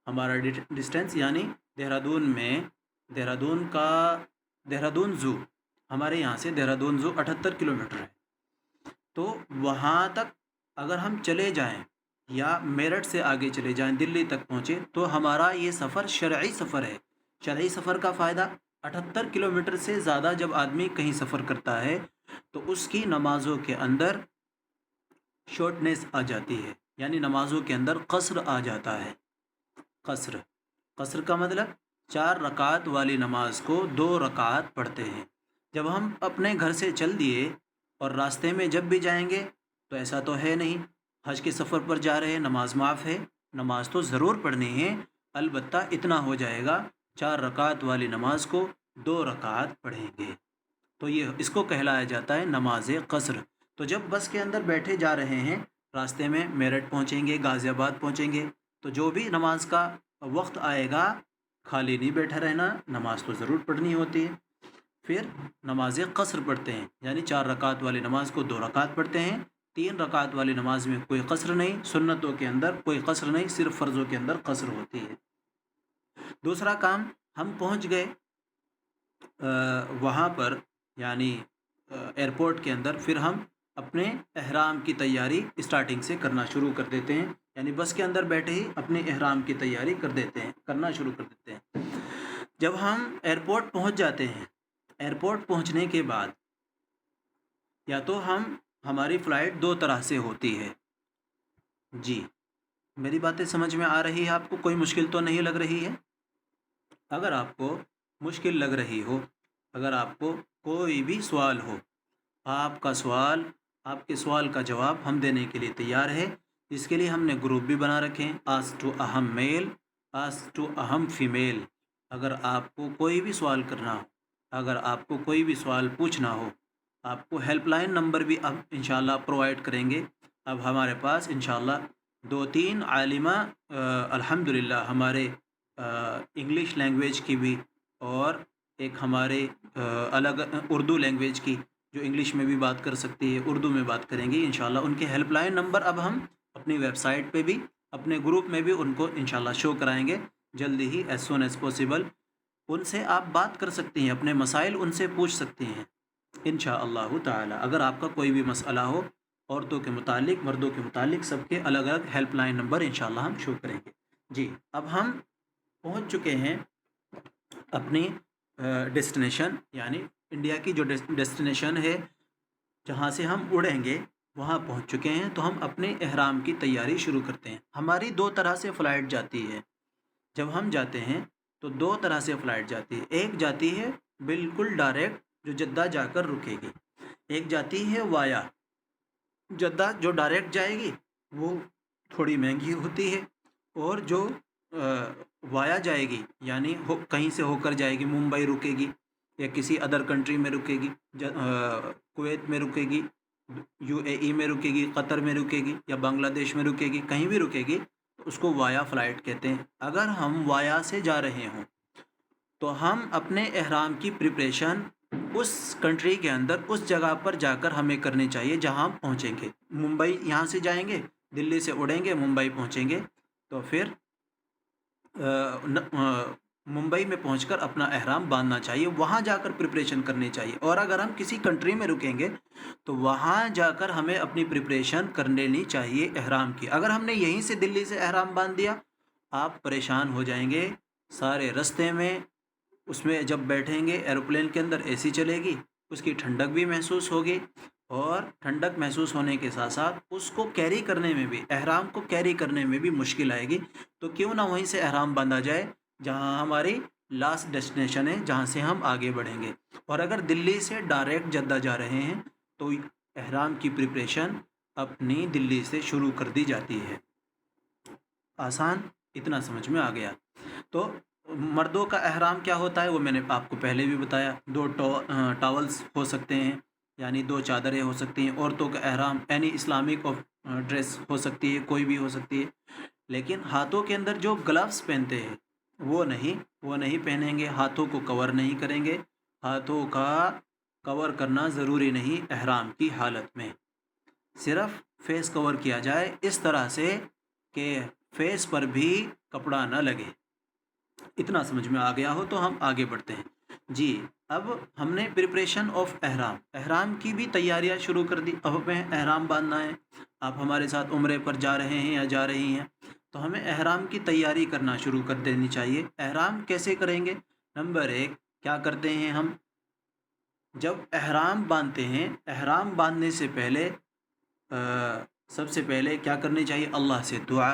ہمارا ڈسٹینس، یعنی دہرادون زو، ہمارے یہاں سے دہرادون زو 78 کلومیٹر ہے۔ تو وہاں تک اگر ہم چلے جائیں یا میرٹھ سے آگے چلے جائیں، دلی تک پہنچے، تو ہمارا یہ سفر شرعی سفر ہے۔ شرعی سفر کا فائدہ، 78 کلومیٹر سے زیادہ جب آدمی کہیں سفر کرتا ہے تو اس کی نمازوں کے اندر شارٹنیس آ جاتی ہے، یعنی نمازوں کے اندر قصر آ جاتا ہے۔ قصر کا مطلب 4 رکعت والی نماز کو 2 رکعت پڑھتے ہیں۔ جب ہم اپنے گھر سے چل دیے اور راستے میں جب بھی جائیں گے تو ایسا تو ہے نہیں حج کے سفر پر جا رہے ہیں نماز معاف ہے، نماز تو ضرور پڑھنی ہے، البتہ اتنا ہو جائے گا، 4 رکعت والی نماز کو 2 رکعت پڑھیں گے، تو اس کو کہلایا جاتا ہے نماز قصر۔ تو جب بس کے اندر بیٹھے جا رہے ہیں، راستے میں میرٹھ پہنچیں گے، غازی آباد پہنچیں گے، تو جو بھی نماز کا وقت آئے گا خالی نہیں بیٹھا رہنا، نماز تو ضرور پڑھنی ہوتی ہے۔ پھر نماز قصر پڑھتے ہیں، یعنی 4 رکعت والی نماز کو 2 رکعت پڑھتے ہیں۔ 3 رکعت والی نماز میں کوئی قصر نہیں، سنتوں کے اندر کوئی قصر نہیں، صرف فرضوں کے اندر قصر ہوتی ہے۔ دوسرا کام، ہم پہنچ گئے وہاں پر، یعنی ایئرپورٹ کے اندر، پھر ہم اپنے احرام کی تیاری اسٹارٹنگ سے کرنا شروع کر دیتے ہیں، یعنی بس کے اندر بیٹھے ہی اپنے احرام کی تیاری کرنا شروع کر دیتے ہیں۔ جب ہم ایئرپورٹ پہنچ جاتے ہیں، ایئرپورٹ پہنچنے کے بعد یا تو ہماری فلائٹ 2 طرح سے ہوتی ہے۔ جی، میری باتیں سمجھ میں آ رہی ہے آپ کو؟ کوئی مشکل تو نہیں لگ رہی ہے؟ اگر آپ کو مشکل لگ رہی ہو، اگر آپ کو کوئی بھی سوال ہو، آپ کے سوال کا جواب ہم دینے کے لیے تیار ہے۔ اس کے لیے ہم نے گروپ بھی بنا رکھے ہیں، آسک ٹو اہم میل، آسک ٹو اہم فیمیل۔ اگر آپ کو کوئی بھی سوال کرنا ہو، اگر آپ کو کوئی بھی سوال پوچھنا ہو، آپ کو ہیلپ لائن نمبر بھی اب انشاءاللہ پرووائڈ کریں گے۔ اب ہمارے پاس انشاءاللہ 2-3 عالمہ الحمدللہ ہمارے انگلش لینگویج کی بھی، اور ایک ہمارے الگ اردو لینگویج کی، جو انگلش میں بھی بات کر سکتی ہے، اردو میں بات کریں گی انشاءاللہ۔ ان کے ہیلپ لائن نمبر اب ہم اپنی ویب سائٹ پہ بھی، اپنے گروپ میں بھی ان کو انشاءاللہ شو کرائیں گے جلدی ہی، ایز سون ایز پاسبل۔ ان سے آپ بات کر سکتی ہیں، اپنے مسائل ان سے پوچھ سکتی ہیں انشاءاللہ تعالی۔ اگر آپ کا کوئی بھی مسئلہ ہو، عورتوں کے متعلق، مردوں کے متعلق، سب کے الگ الگ ہیلپ لائن نمبر انشاءاللہ ہم شو کریں گے۔ جی، اب ہم پہنچ چکے ہیں اپنی ڈیسٹینیشن، یعنی انڈیا کی جو ڈیسٹینیشن ہے جہاں سے ہم اڑیں گے، وہاں پہنچ چکے ہیں۔ تو ہم اپنے احرام کی تیاری شروع کرتے ہیں۔ ہماری 2 طرح سے فلائٹ جاتی ہے۔ جب ہم جاتے ہیں تو 2 طرح سے فلائٹ جاتی ہے۔ ایک جاتی ہے بالکل ڈائریکٹ، جو جدہ جا کر رکے گی۔ ایک جاتی ہے وایا جدہ، جو ڈائریکٹ جائے گی، وہ تھوڑی مہنگی ہوتی ہے، اور جو وایا جائے گی، یعنی کہیں سے ہو کر جائے گی، ممبئی رکے گی، یا کسی ادر کنٹری میں رکے گی، کویت میں رکے گی، UAE میں رکے گی، قطر میں رکے گی یا بنگلہ دیش میں رکے گی، کہیں بھی رکے گی تو اس کو وایا فلائٹ کہتے ہیں۔ اگر ہم وایا سے جا رہے ہوں تو ہم اپنے احرام کی پریپریشن اس کنٹری کے اندر اس جگہ پر جا کر ہمیں کرنی چاہیے جہاں ہم پہنچیں گے۔ ممبئی یہاں سے جائیں گے، دلی سے اڑیں گے، ممبئی پہنچیں گے، تو پھر ممبئی میں پہنچ کر اپنا احرام باندھنا چاہیے، وہاں جا کر پریپریشن کرنی چاہیے۔ اور اگر ہم کسی کنٹری میں رکیں گے تو وہاں جا کر ہمیں اپنی پریپریشن کر لینی چاہیے احرام کی۔ اگر ہم نے یہیں سے دلی سے احرام باندھ دیا، آپ پریشان ہو جائیں گے سارے رستے میں۔ اس میں جب بیٹھیں گے ایروپلین کے اندر AC چلے گی، اس کی ٹھنڈک بھی محسوس ہوگی، اور ٹھنڈک محسوس ہونے کے ساتھ ساتھ اس کو کیری کرنے میں بھی، احرام کو کیری کرنے میں بھی مشکل آئے گی۔ تو کیوں نہ وہیں سے احرام باندھا جائے جہاں ہماری لاسٹ ڈیسٹینیشن ہے، جہاں سے ہم آگے بڑھیں گے۔ اور اگر دلی سے ڈائریکٹ جدہ جا رہے ہیں تو احرام کی پریپریشن اپنی دلی سے شروع کر دی جاتی ہے۔ آسان، اتنا سمجھ میں آ گیا۔ تو مردوں کا احرام کیا ہوتا ہے وہ میں نے آپ کو پہلے بھی بتایا، 2 ٹاولز ہو سکتے ہیں، یعنی 2 چادریں ہو سکتی ہیں۔ عورتوں کا احرام اینی اسلامک ڈریس ہو سکتی ہے، کوئی بھی ہو سکتی ہے، لیکن ہاتھوں کے اندر جو گلوز پہنتے ہیں وہ نہیں پہنیں گے، ہاتھوں کو کور نہیں کریں گے۔ ہاتھوں کا کور کرنا ضروری نہیں احرام کی حالت میں، صرف فیس کور کیا جائے اس طرح سے کہ فیس پر بھی کپڑا نہ لگے۔ اتنا سمجھ میں آ گیا ہو تو ہم آگے بڑھتے ہیں۔ جی، اب ہم نے پریپریشن آف احرام کی بھی تیاریاں شروع کر دی۔ اب ہمیں احرام باندھنا ہے، آپ ہمارے ساتھ عمرے پر جا رہے ہیں یا جا رہی ہیں تو ہمیں احرام کی تیاری کرنا شروع کر دینی چاہیے۔ احرام کیسے کریں گے؟ نمبر 1، کیا کرتے ہیں ہم جب احرام باندھتے ہیں، احرام باندھنے سے پہلے سب سے پہلے کیا کرنی چاہیے؟ اللہ سے دعا،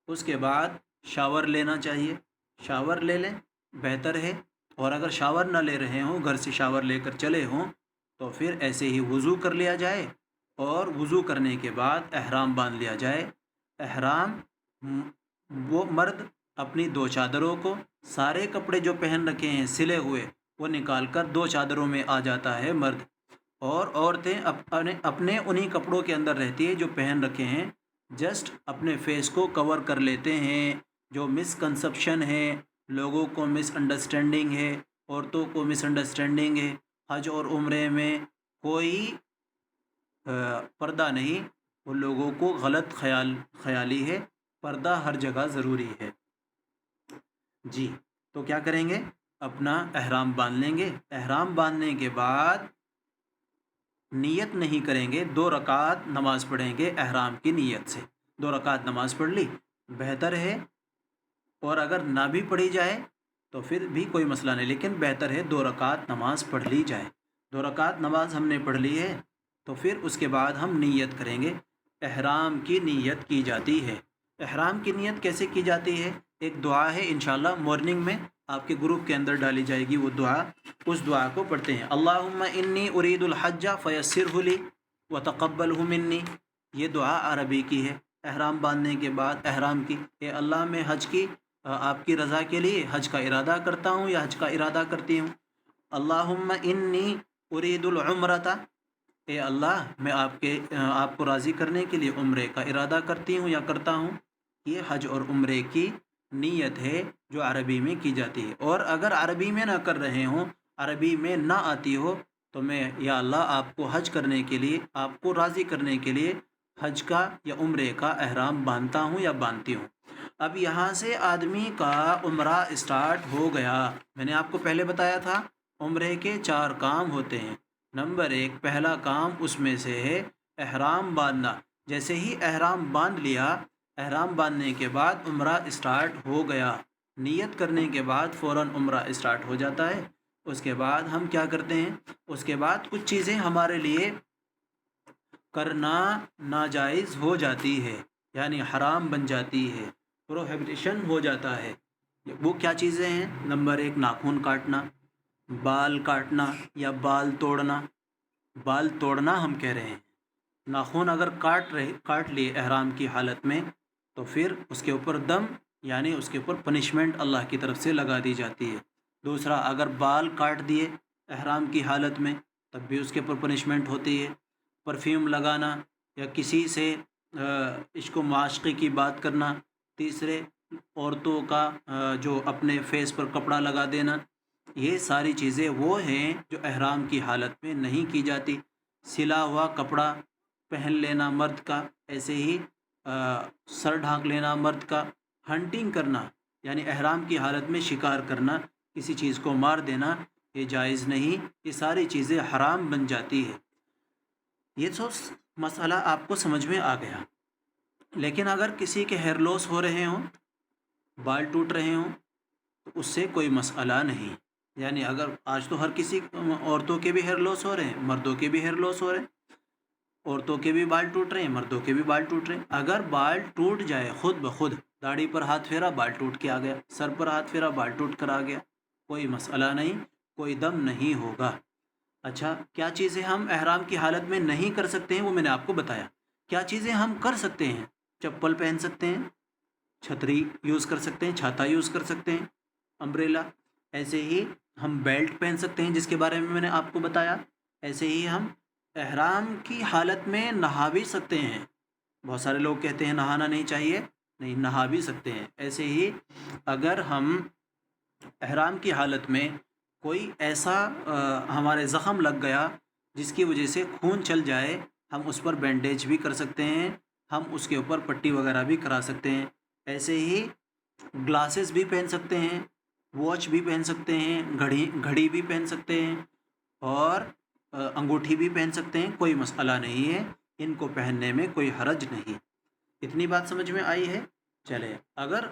اس کے بعد شاور لینا چاہیے۔ شاور لے لیں، بہتر ہے۔ اور اگر شاور نہ لے رہے ہوں، گھر سے شاور لے کر چلے ہوں، تو پھر ایسے ہی وضو کر لیا جائے، اور وضو کرنے کے بعد احرام باندھ لیا جائے۔ احرام وہ مرد اپنی 2 چادروں کو، سارے کپڑے جو پہن رکھے ہیں سلے ہوئے وہ نکال کر 2 چادروں میں آ جاتا ہے مرد، اور عورتیں اپنے انہی کپڑوں کے اندر رہتی ہے جو پہن رکھے ہیں، جسٹ اپنے فیس کو کور کر لیتے ہیں۔ جو مسکنسپشن ہے، لوگوں کو مس انڈرسٹینڈنگ ہے، عورتوں کو مس انڈرسٹینڈنگ ہے، حج اور عمرے میں کوئی پردہ نہیں، وہ لوگوں کو غلط خیالی ہے، پردہ ہر جگہ ضروری ہے۔ جی، تو کیا کریں گے؟ اپنا احرام باندھ لیں گے۔ احرام باندھنے کے بعد نیت نہیں کریں گے، 2 رکعت نماز پڑھیں گے احرام کی نیت سے۔ 2 رکعت نماز پڑھ لی، بہتر ہے، اور اگر نہ بھی پڑھی جائے تو پھر بھی کوئی مسئلہ نہیں، لیکن بہتر ہے 2 رکعت نماز پڑھ لی جائے۔ 2 رکعت نماز ہم نے پڑھ لی ہے تو پھر اس کے بعد ہم نیت کریں گے۔ احرام کی نیت کی جاتی ہے۔ احرام کی نیت کیسے کی جاتی ہے؟ ایک دعا ہے، انشاءاللہ مارننگ میں آپ کے گروپ کے اندر ڈالی جائے گی وہ دعا، اس دعا کو پڑھتے ہیں۔ اللہم انی ارید الحج فیسرہ لی وتقبلہ منی۔ یہ دعا عربی کی ہے، احرام باندھنے کے بعد احرام کی، اے اللہ میں حج کی آپ کی رضا کے لیے حج کا ارادہ کرتا ہوں یا حج کا ارادہ کرتی ہوں۔ اللہم انی ارید العمرۃ، اے اللہ میں آپ کو راضی کرنے کے لیے عمرے کا ارادہ کرتی ہوں یا کرتا ہوں۔ یہ حج اور عمرے کی نیت ہے جو عربی میں کی جاتی ہے۔ اور اگر عربی میں نہ کر رہے ہوں، عربی میں نہ آتی ہو، تو میں یا اللہ آپ کو حج کرنے کے لیے، آپ کو راضی کرنے کے لیے حج کا یا عمرے کا احرام باندھتا ہوں یا باندھتی ہوں۔ اب یہاں سے آدمی کا عمرہ اسٹارٹ ہو گیا۔ میں نے آپ کو پہلے بتایا تھا عمرے کے 4 کام ہوتے ہیں۔ نمبر 1، پہلا کام اس میں سے ہے احرام باندھنا۔ جیسے ہی احرام باندھ لیا، احرام باندھنے کے بعد عمرہ اسٹارٹ ہو گیا، نیت کرنے کے بعد فوراً عمرہ اسٹارٹ ہو جاتا ہے۔ اس کے بعد ہم کیا کرتے ہیں؟ اس کے بعد کچھ چیزیں ہمارے لیے کرنا ناجائز ہو جاتی ہے، یعنی حرام بن جاتی ہے، پروہیبیشن ہو جاتا ہے۔ وہ کیا چیزیں ہیں؟ نمبر 1، ناخن کاٹنا، بال کاٹنا یا بال توڑنا۔ بال توڑنا ہم کہہ رہے ہیں، ناخن اگر کاٹ لیے احرام کی حالت میں تو پھر اس کے اوپر دم، یعنی اس کے اوپر پنشمنٹ اللہ کی طرف سے لگا دی جاتی ہے۔ دوسرا، اگر بال کاٹ دیے احرام کی حالت میں، تب بھی اس کے اوپر پنشمنٹ ہوتی ہے۔ پرفیوم لگانا یا کسی سے عشق و معاشقی کی بات کرنا، تیسرے عورتوں کا جو اپنے فیس پر کپڑا لگا دینا، یہ ساری چیزیں وہ ہیں جو احرام کی حالت میں نہیں کی جاتی۔ سلا ہوا کپڑا پہن لینا مرد کا، ایسے ہی سر ڈھانک لینا مرد کا، ہنٹنگ کرنا یعنی احرام کی حالت میں شکار کرنا، کسی چیز کو مار دینا، یہ جائز نہیں، یہ ساری چیزیں حرام بن جاتی ہے۔ یہ تو مسئلہ آپ کو سمجھ میں آ گیا۔ لیکن اگر کسی کے ہیئر لاس ہو رہے ہوں، بال ٹوٹ رہے ہوں، تو اس سے کوئی مسئلہ نہیں۔ یعنی اگر آج تو ہر کسی عورتوں کے بھی ہیئر لاس ہو رہے ہیں، مردوں کے بھی ہیئر لاس ہو رہے ہیں، عورتوں کے بھی بال ٹوٹ رہے ہیں، مردوں کے بھی بال ٹوٹ رہے ہیں۔ اگر بال ٹوٹ جائے خود بخود، داڑھی پر ہاتھ پھیرا بال ٹوٹ کے آ گیا، سر پر ہاتھ پھیرا بال ٹوٹ کر آ گیا، کوئی مسئلہ نہیں، کوئی دم نہیں ہوگا۔ اچھا، کیا چیزیں ہم احرام کی حالت میں نہیں کر سکتے ہیں وہ میں نے آپ کو بتایا۔ کیا چیزیں ہم کر سکتے ہیں؟ چپل پہن سکتے ہیں، چھتری یوز کر سکتے ہیں، چھاتا یوز کر سکتے ہیں، امبریلا۔ ایسے ہی ہم بیلٹ پہن سکتے ہیں جس کے بارے میں نے آپ کو بتایا۔ ایسے ہی ہم احرام کی حالت میں نہا بھی سکتے ہیں۔ بہت سارے لوگ کہتے ہیں نہانا نہیں چاہیے، نہیں، نہا بھی سکتے ہیں۔ ایسے ہی اگر ہم احرام کی حالت میں کوئی ایسا ہمارے زخم لگ گیا جس کی وجہ سے خون چل جائے، ہم اس پر بینڈیج بھی کر سکتے ہیں، ہم اس کے اوپر پٹی وغیرہ بھی کرا سکتے ہیں۔ ایسے ہی گلاسز بھی پہن سکتے ہیں، واچ بھی پہن سکتے ہیں، گھڑی بھی پہن سکتے ہیں، اور انگوٹھی بھی پہن سکتے ہیں، کوئی مسئلہ نہیں ہے، ان کو پہننے میں کوئی حرج نہیں۔ اتنی بات سمجھ میں آئی ہے؟ چلے، اگر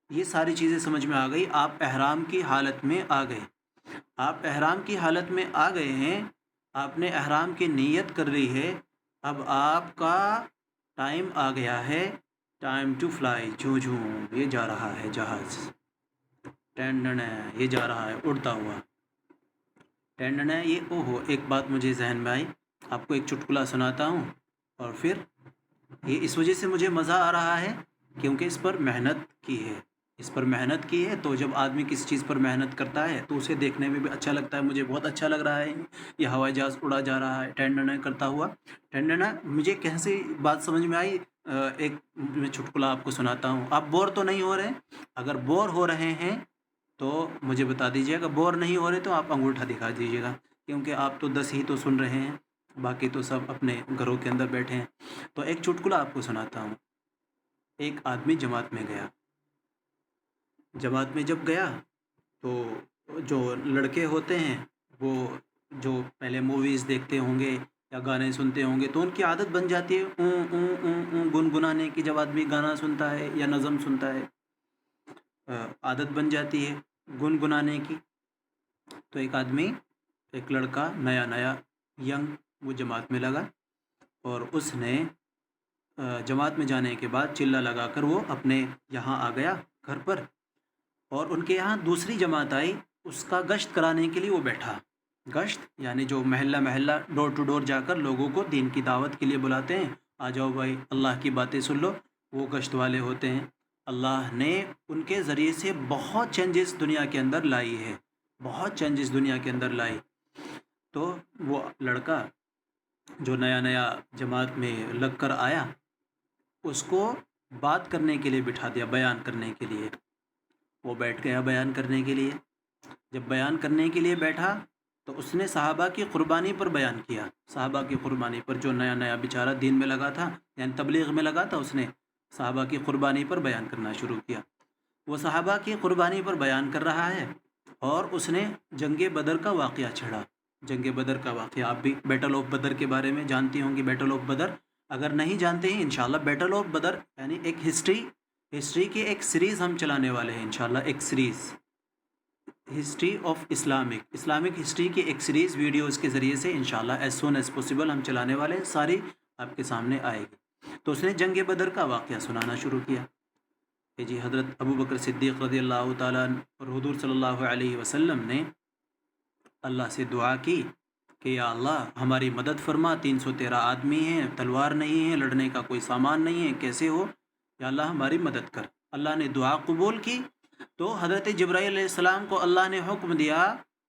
یہ ساری چیزیں سمجھ میں آ گئی، آپ احرام کی حالت میں آ گئے، آپ احرام کی حالت میں آ گئے ہیں، آپ نے احرام کی نیت کر لی ہے، اب آپ کا ٹائم آ گیا ہے، ٹائم ٹو فلائی، جھوں جھوں یہ جا رہا ہے جہاز، ٹینڈن یہ جا رہا ہے اڑتا ہوا، ٹینڈن یہ، اوہو، ایک بات مجھے ذہن میں آئی، آپ کو ایک چٹکلا سناتا ہوں، اور پھر یہ اس وجہ سے مجھے مزہ آ رہا ہے کیونکہ اس پر محنت کی ہے، اس پر محنت کی ہے، تو جب آدمی کسی چیز پر محنت کرتا ہے تو اسے دیکھنے میں بھی اچھا لگتا ہے۔ مجھے بہت اچھا لگ رہا ہے، یہ ہوائی جہاز اڑا جا رہا ہے ٹینڈن کرتا ہوا، ٹینڈن۔ مجھے کیسے بات سمجھ میں آئی، ایک میں چٹکلا آپ کو سناتا ہوں۔ آپ بور تو نہیں ہو رہے؟ اگر بور ہو رہے ہیں تو مجھے بتا دیجیے گا، بور نہیں ہو رہے تو آپ انگوٹھا دکھا دیجیے گا، کیونکہ آپ تو 10 ہی تو سن رہے ہیں، باقی تو سب اپنے گھروں کے اندر بیٹھے ہیں۔ تو ایک چٹکلا آپ کو سناتا ہوں۔ ایک آدمی جماعت میں گیا، جماعت میں جب گیا تو جو لڑکے ہوتے ہیں وہ جو پہلے موویز دیکھتے ہوں گے یا گانے سنتے ہوں گے تو ان کی عادت بن جاتی ہے اوں اوں اوں اوں گنگنانے کی، جب آدمی گانا سنتا ہے یا نظم سنتا ہے، عادت بن جاتی ہے گنگنانے کی۔ تو ایک لڑکا نیا نیا ینگ، وہ جماعت میں لگا، اور اس نے جماعت میں جانے کے بعد چلا لگا کر وہ اپنے یہاں آ گیا گھر پر، اور ان کے یہاں دوسری جماعت آئی، اس کا گشت کرانے کے لیے وہ بیٹھا۔ گشت یعنی جو محلہ محلہ ڈور ٹو ڈور جا کر لوگوں کو دین کی دعوت کے لیے بلاتے ہیں، آ جاؤ بھائی اللہ کی باتیں سن لو، وہ گشت والے ہوتے ہیں۔ اللہ نے ان کے ذریعے سے بہت چینجز دنیا کے اندر لائی ہے، بہت چینجز دنیا کے اندر لائی۔ تو وہ لڑکا جو نیا نیا جماعت میں لگ کر آیا، اس کو بات کرنے کے لیے بٹھا دیا، بیان کرنے کے لیے۔ وہ بیٹھ گیا بیان کرنے کے لیے۔ جب بیان کرنے کے لیے بیٹھا تو اس نے صحابہ کی قربانی پر بیان کیا، صحابہ کی قربانی پر، جو نیا نیا بیچارہ دین میں لگا تھا، یعنی تبلیغ میں لگا تھا، اس نے صحابہ کی قربانی پر بیان کرنا شروع کیا۔ وہ صحابہ کی قربانی پر بیان کر رہا ہے، اور اس نے جنگ بدر کا واقعہ چھڑا۔ جنگ بدر کا واقعہ، آپ بھی بیٹل آف بدر کے بارے میں جانتی ہوں گی، بیٹل آف بدر، اگر نہیں جانتے ہیں انشاءاللہ بیٹل آف بدر یعنی ایک ہسٹری کی ایک سیریز ہم چلانے والے ہیں انشاءاللہ، ایک series history of Islamic history کی ایک سیریز ویڈیوز کے ذریعے سے انشاءاللہ ایز سون ایز پاسبل ہم چلانے والے ہیں، ساری آپ کے سامنے آئے گی۔ تو اس نے جنگ بدر کا واقعہ سنانا شروع کیا کہ جی حضرت ابو بکر صدیق رضی اللہ تعالیٰ عنہ اور حضور صلی اللہ علیہ وسلم نے اللہ سے دعا کی کہ یا اللہ ہماری مدد فرما، 313 آدمی ہیں، تلوار نہیں ہے، لڑنے کا کوئی سامان نہیں ہے، کیسے ہو یا اللہ ہماری مدد کر۔ اللہ نے دعا قبول کی، تو حضرت جبرائیل علیہ السلام کو اللہ نے حکم دیا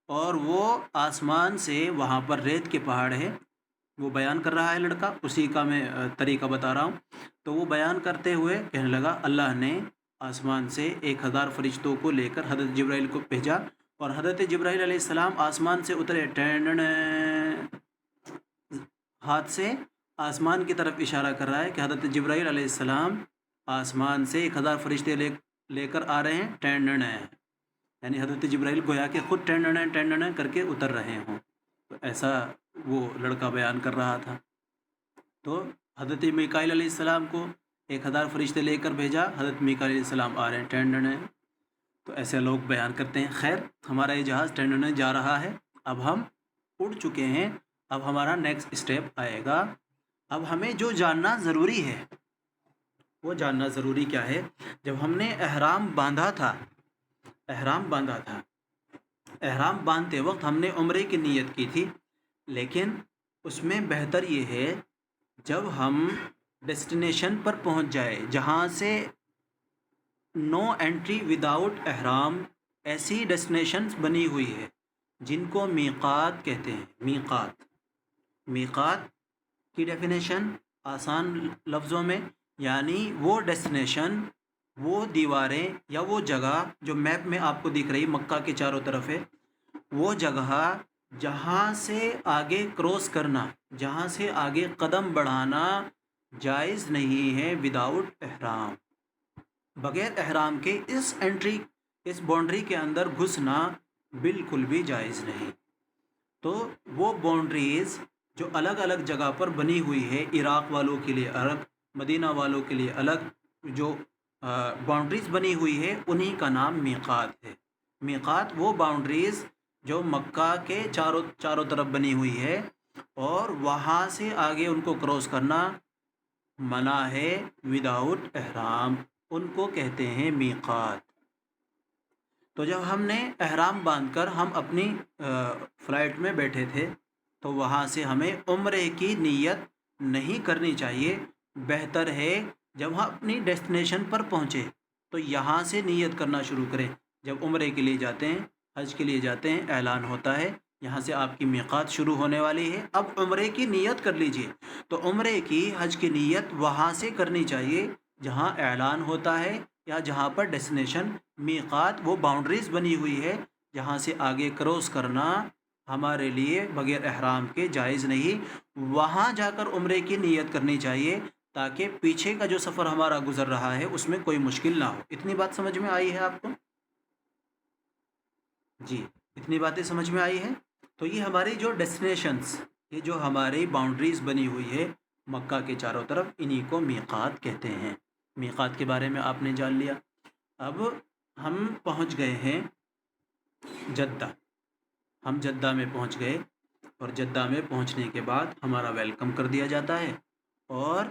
اور وہ آسمان سے وہاں پر ریت کے پہاڑ ہے، وہ بیان کر رہا ہے لڑکا، اسی کا میں طریقہ بتا رہا ہوں۔ تو وہ بیان کرتے ہوئے کہنے لگا اللہ نے آسمان سے 1000 فرشتوں کو لے کر حضرت جبرائیل کو بھیجا، اور حضرت جبرائیل علیہ السلام آسمان سے اترے، ہاتھ سے آسمان کی طرف اشارہ کر رہا ہے کہ حضرت جبرائیل علیہ السلام آسمان سے 1000 فرشتے لے کر آ رہے ہیں، یعنی حضرت جبرائیل گویا کہ خود ٹینڈن کر کے اتر رہے ہوں۔ تو ایسا وہ لڑکا بیان کر رہا تھا۔ تو حضرت میکائیل علیہ السلام کو 1000 فرشتے لے کر بھیجا، حضرت میکائیل علیہ السلام آ رہے ہیں ٹینڈن۔ تو ایسے لوگ بیان کرتے ہیں۔ خیر، ہمارا یہ جہاز ٹینڈن جا رہا ہے، اب ہم اڑ چکے ہیں، اب ہمارا نیکسٹ اسٹیپ آئے گا۔ اب ہمیں جو جاننا ضروری ہے، وہ جاننا ضروری کیا ہے؟ جب ہم نے احرام باندھا تھا، احرام باندھتے وقت ہم نے عمرے کی نیت کی تھی، لیکن اس میں بہتر یہ ہے جب ہم ڈیسٹینیشن پر پہنچ جائے جہاں سے نو انٹری وداؤٹ احرام، ایسی ڈیسٹینیشنز بنی ہوئی ہے جن کو میقات کہتے ہیں۔ میقات کی ڈیفینیشن آسان لفظوں میں، یعنی وہ ڈیسٹینیشن، وہ دیواریں یا وہ جگہ جو میپ میں آپ کو دکھ رہی مکہ کے چاروں طرف ہے، وہ جگہ جہاں سے آگے کراس کرنا، جہاں سے آگے قدم بڑھانا جائز نہیں ہے وداؤٹ احرام۔ بغیر احرام کے اس باؤنڈری کے اندر گھسنا بالکل بھی جائز نہیں۔ تو وہ باؤنڈریز جو الگ الگ جگہ پر بنی ہوئی ہے، عراق والوں کے لیے الگ، مدینہ والوں کے لیے الگ، جو باؤنڈریز بنی ہوئی ہے انہی کا نام میقات ہے۔ میقات وہ باؤنڈریز جو مکہ کے چاروں طرف بنی ہوئی ہے اور وہاں سے آگے ان کو کراس کرنا منع ہے وداؤٹ احرام، ان کو کہتے ہیں میقات۔ تو جب ہم نے احرام باندھ کر ہم اپنی فلائٹ میں بیٹھے تھے تو وہاں سے ہمیں عمرے کی نیت نہیں کرنی چاہیے۔ بہتر ہے جب ہم اپنی ڈیسٹینیشن پر پہنچے تو یہاں سے نیت کرنا شروع کریں۔ جب عمرے کے لیے جاتے ہیں، حج کے لیے جاتے ہیں، اعلان ہوتا ہے یہاں سے آپ کی میقات شروع ہونے والی ہے، اب عمرے کی نیت کر لیجئے۔ تو عمرے کی، حج کی نیت وہاں سے کرنی چاہیے جہاں اعلان ہوتا ہے یا جہاں پر ڈیسٹینیشن میقات، وہ باؤنڈریز بنی ہوئی ہے جہاں سے آگے کراس کرنا ہمارے لیے بغیر احرام کے جائز نہیں۔ وہاں جا کر عمرے کی نیت کرنی چاہیے تاکہ پیچھے کا جو سفر ہمارا گزر رہا ہے اس میں کوئی مشکل نہ ہو۔ اتنی بات سمجھ میں آئی ہے آپ کو؟ جی، اتنی باتیں سمجھ میں آئی ہیں۔ تو یہ ہماری جو ڈیسٹینیشنز، یہ جو ہماری باؤنڈریز بنی ہوئی ہے مکہ کے چاروں طرف، انہی کو میقات کہتے ہیں۔ میقات کے بارے میں آپ نے جان لیا۔ اب ہم پہنچ گئے ہیں جدہ، ہم جدہ میں پہنچ گئے، اور جدہ میں پہنچنے کے بعد ہمارا ویلکم کر دیا جاتا ہے، اور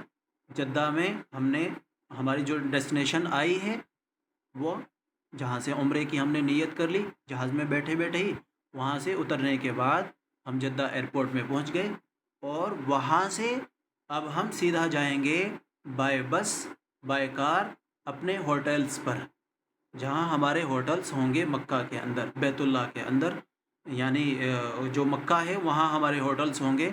جدہ میں ہم نے ہماری جو ڈیسٹینیشن آئی ہے، وہ جہاں سے عمرے کی ہم نے نیت کر لی جہاز میں بیٹھے بیٹھے ہی، وہاں سے اترنے کے بعد ہم جدہ ایئرپورٹ میں پہنچ گئے، اور وہاں سے اب ہم سیدھا جائیں گے بائی بس، بائی کار اپنے ہوٹلز پر، جہاں ہمارے ہوٹلز ہوں گے مکہ کے اندر، بیت اللہ کے اندر، یعنی جو مکہ ہے وہاں ہمارے ہوٹلز ہوں گے،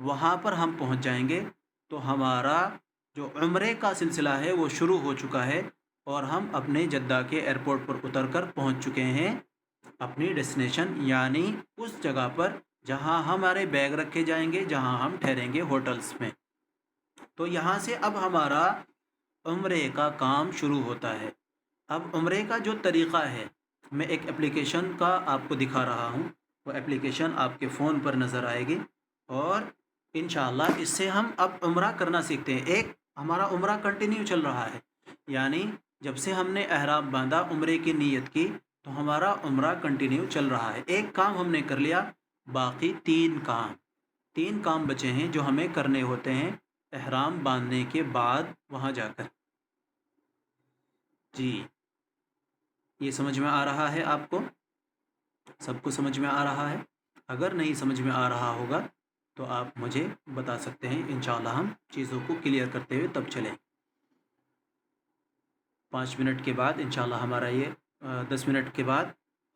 وہاں پر ہم پہنچ جائیں گے۔ تو ہمارا جو عمرے کا سلسلہ ہے وہ شروع ہو چکا ہے، اور ہم اپنے جدہ کے ایئرپورٹ پر اتر کر پہنچ چکے ہیں اپنی ڈیسٹینیشن، یعنی اس جگہ پر جہاں ہمارے بیگ رکھے جائیں گے، جہاں ہم ٹھہریں گے ہوٹلز میں۔ تو یہاں سے اب ہمارا عمرے کا کام شروع ہوتا ہے۔ اب عمرے کا جو طریقہ ہے، میں ایک اپلیکیشن کا آپ کو دکھا رہا ہوں، وہ اپلیکیشن آپ کے فون پر نظر آئے گی، اور انشاءاللہ اس سے ہم اب عمرہ کرنا سیکھتے ہیں۔ ایک ہمارا عمرہ کنٹینیو چل رہا ہے، یعنی جب سے ہم نے احرام باندھا، عمرے کی نیت کی، تو ہمارا عمرہ کنٹینیو چل رہا ہے۔ ایک کام ہم نے کر لیا، باقی تین کام بچے ہیں جو ہمیں کرنے ہوتے ہیں احرام باندھنے کے بعد وہاں جا کر۔ جی، یہ سمجھ میں آ رہا ہے آپ کو؟ سب کو سمجھ میں آ رہا ہے؟ اگر نہیں سمجھ میں آ رہا ہوگا تو آپ مجھے بتا سکتے ہیں، انشاءاللہ ہم چیزوں کو کلیئر کرتے ہوئے تب چلیں۔ 5 منٹ کے بعد انشاءاللہ ہمارا یہ 10 منٹ کے بعد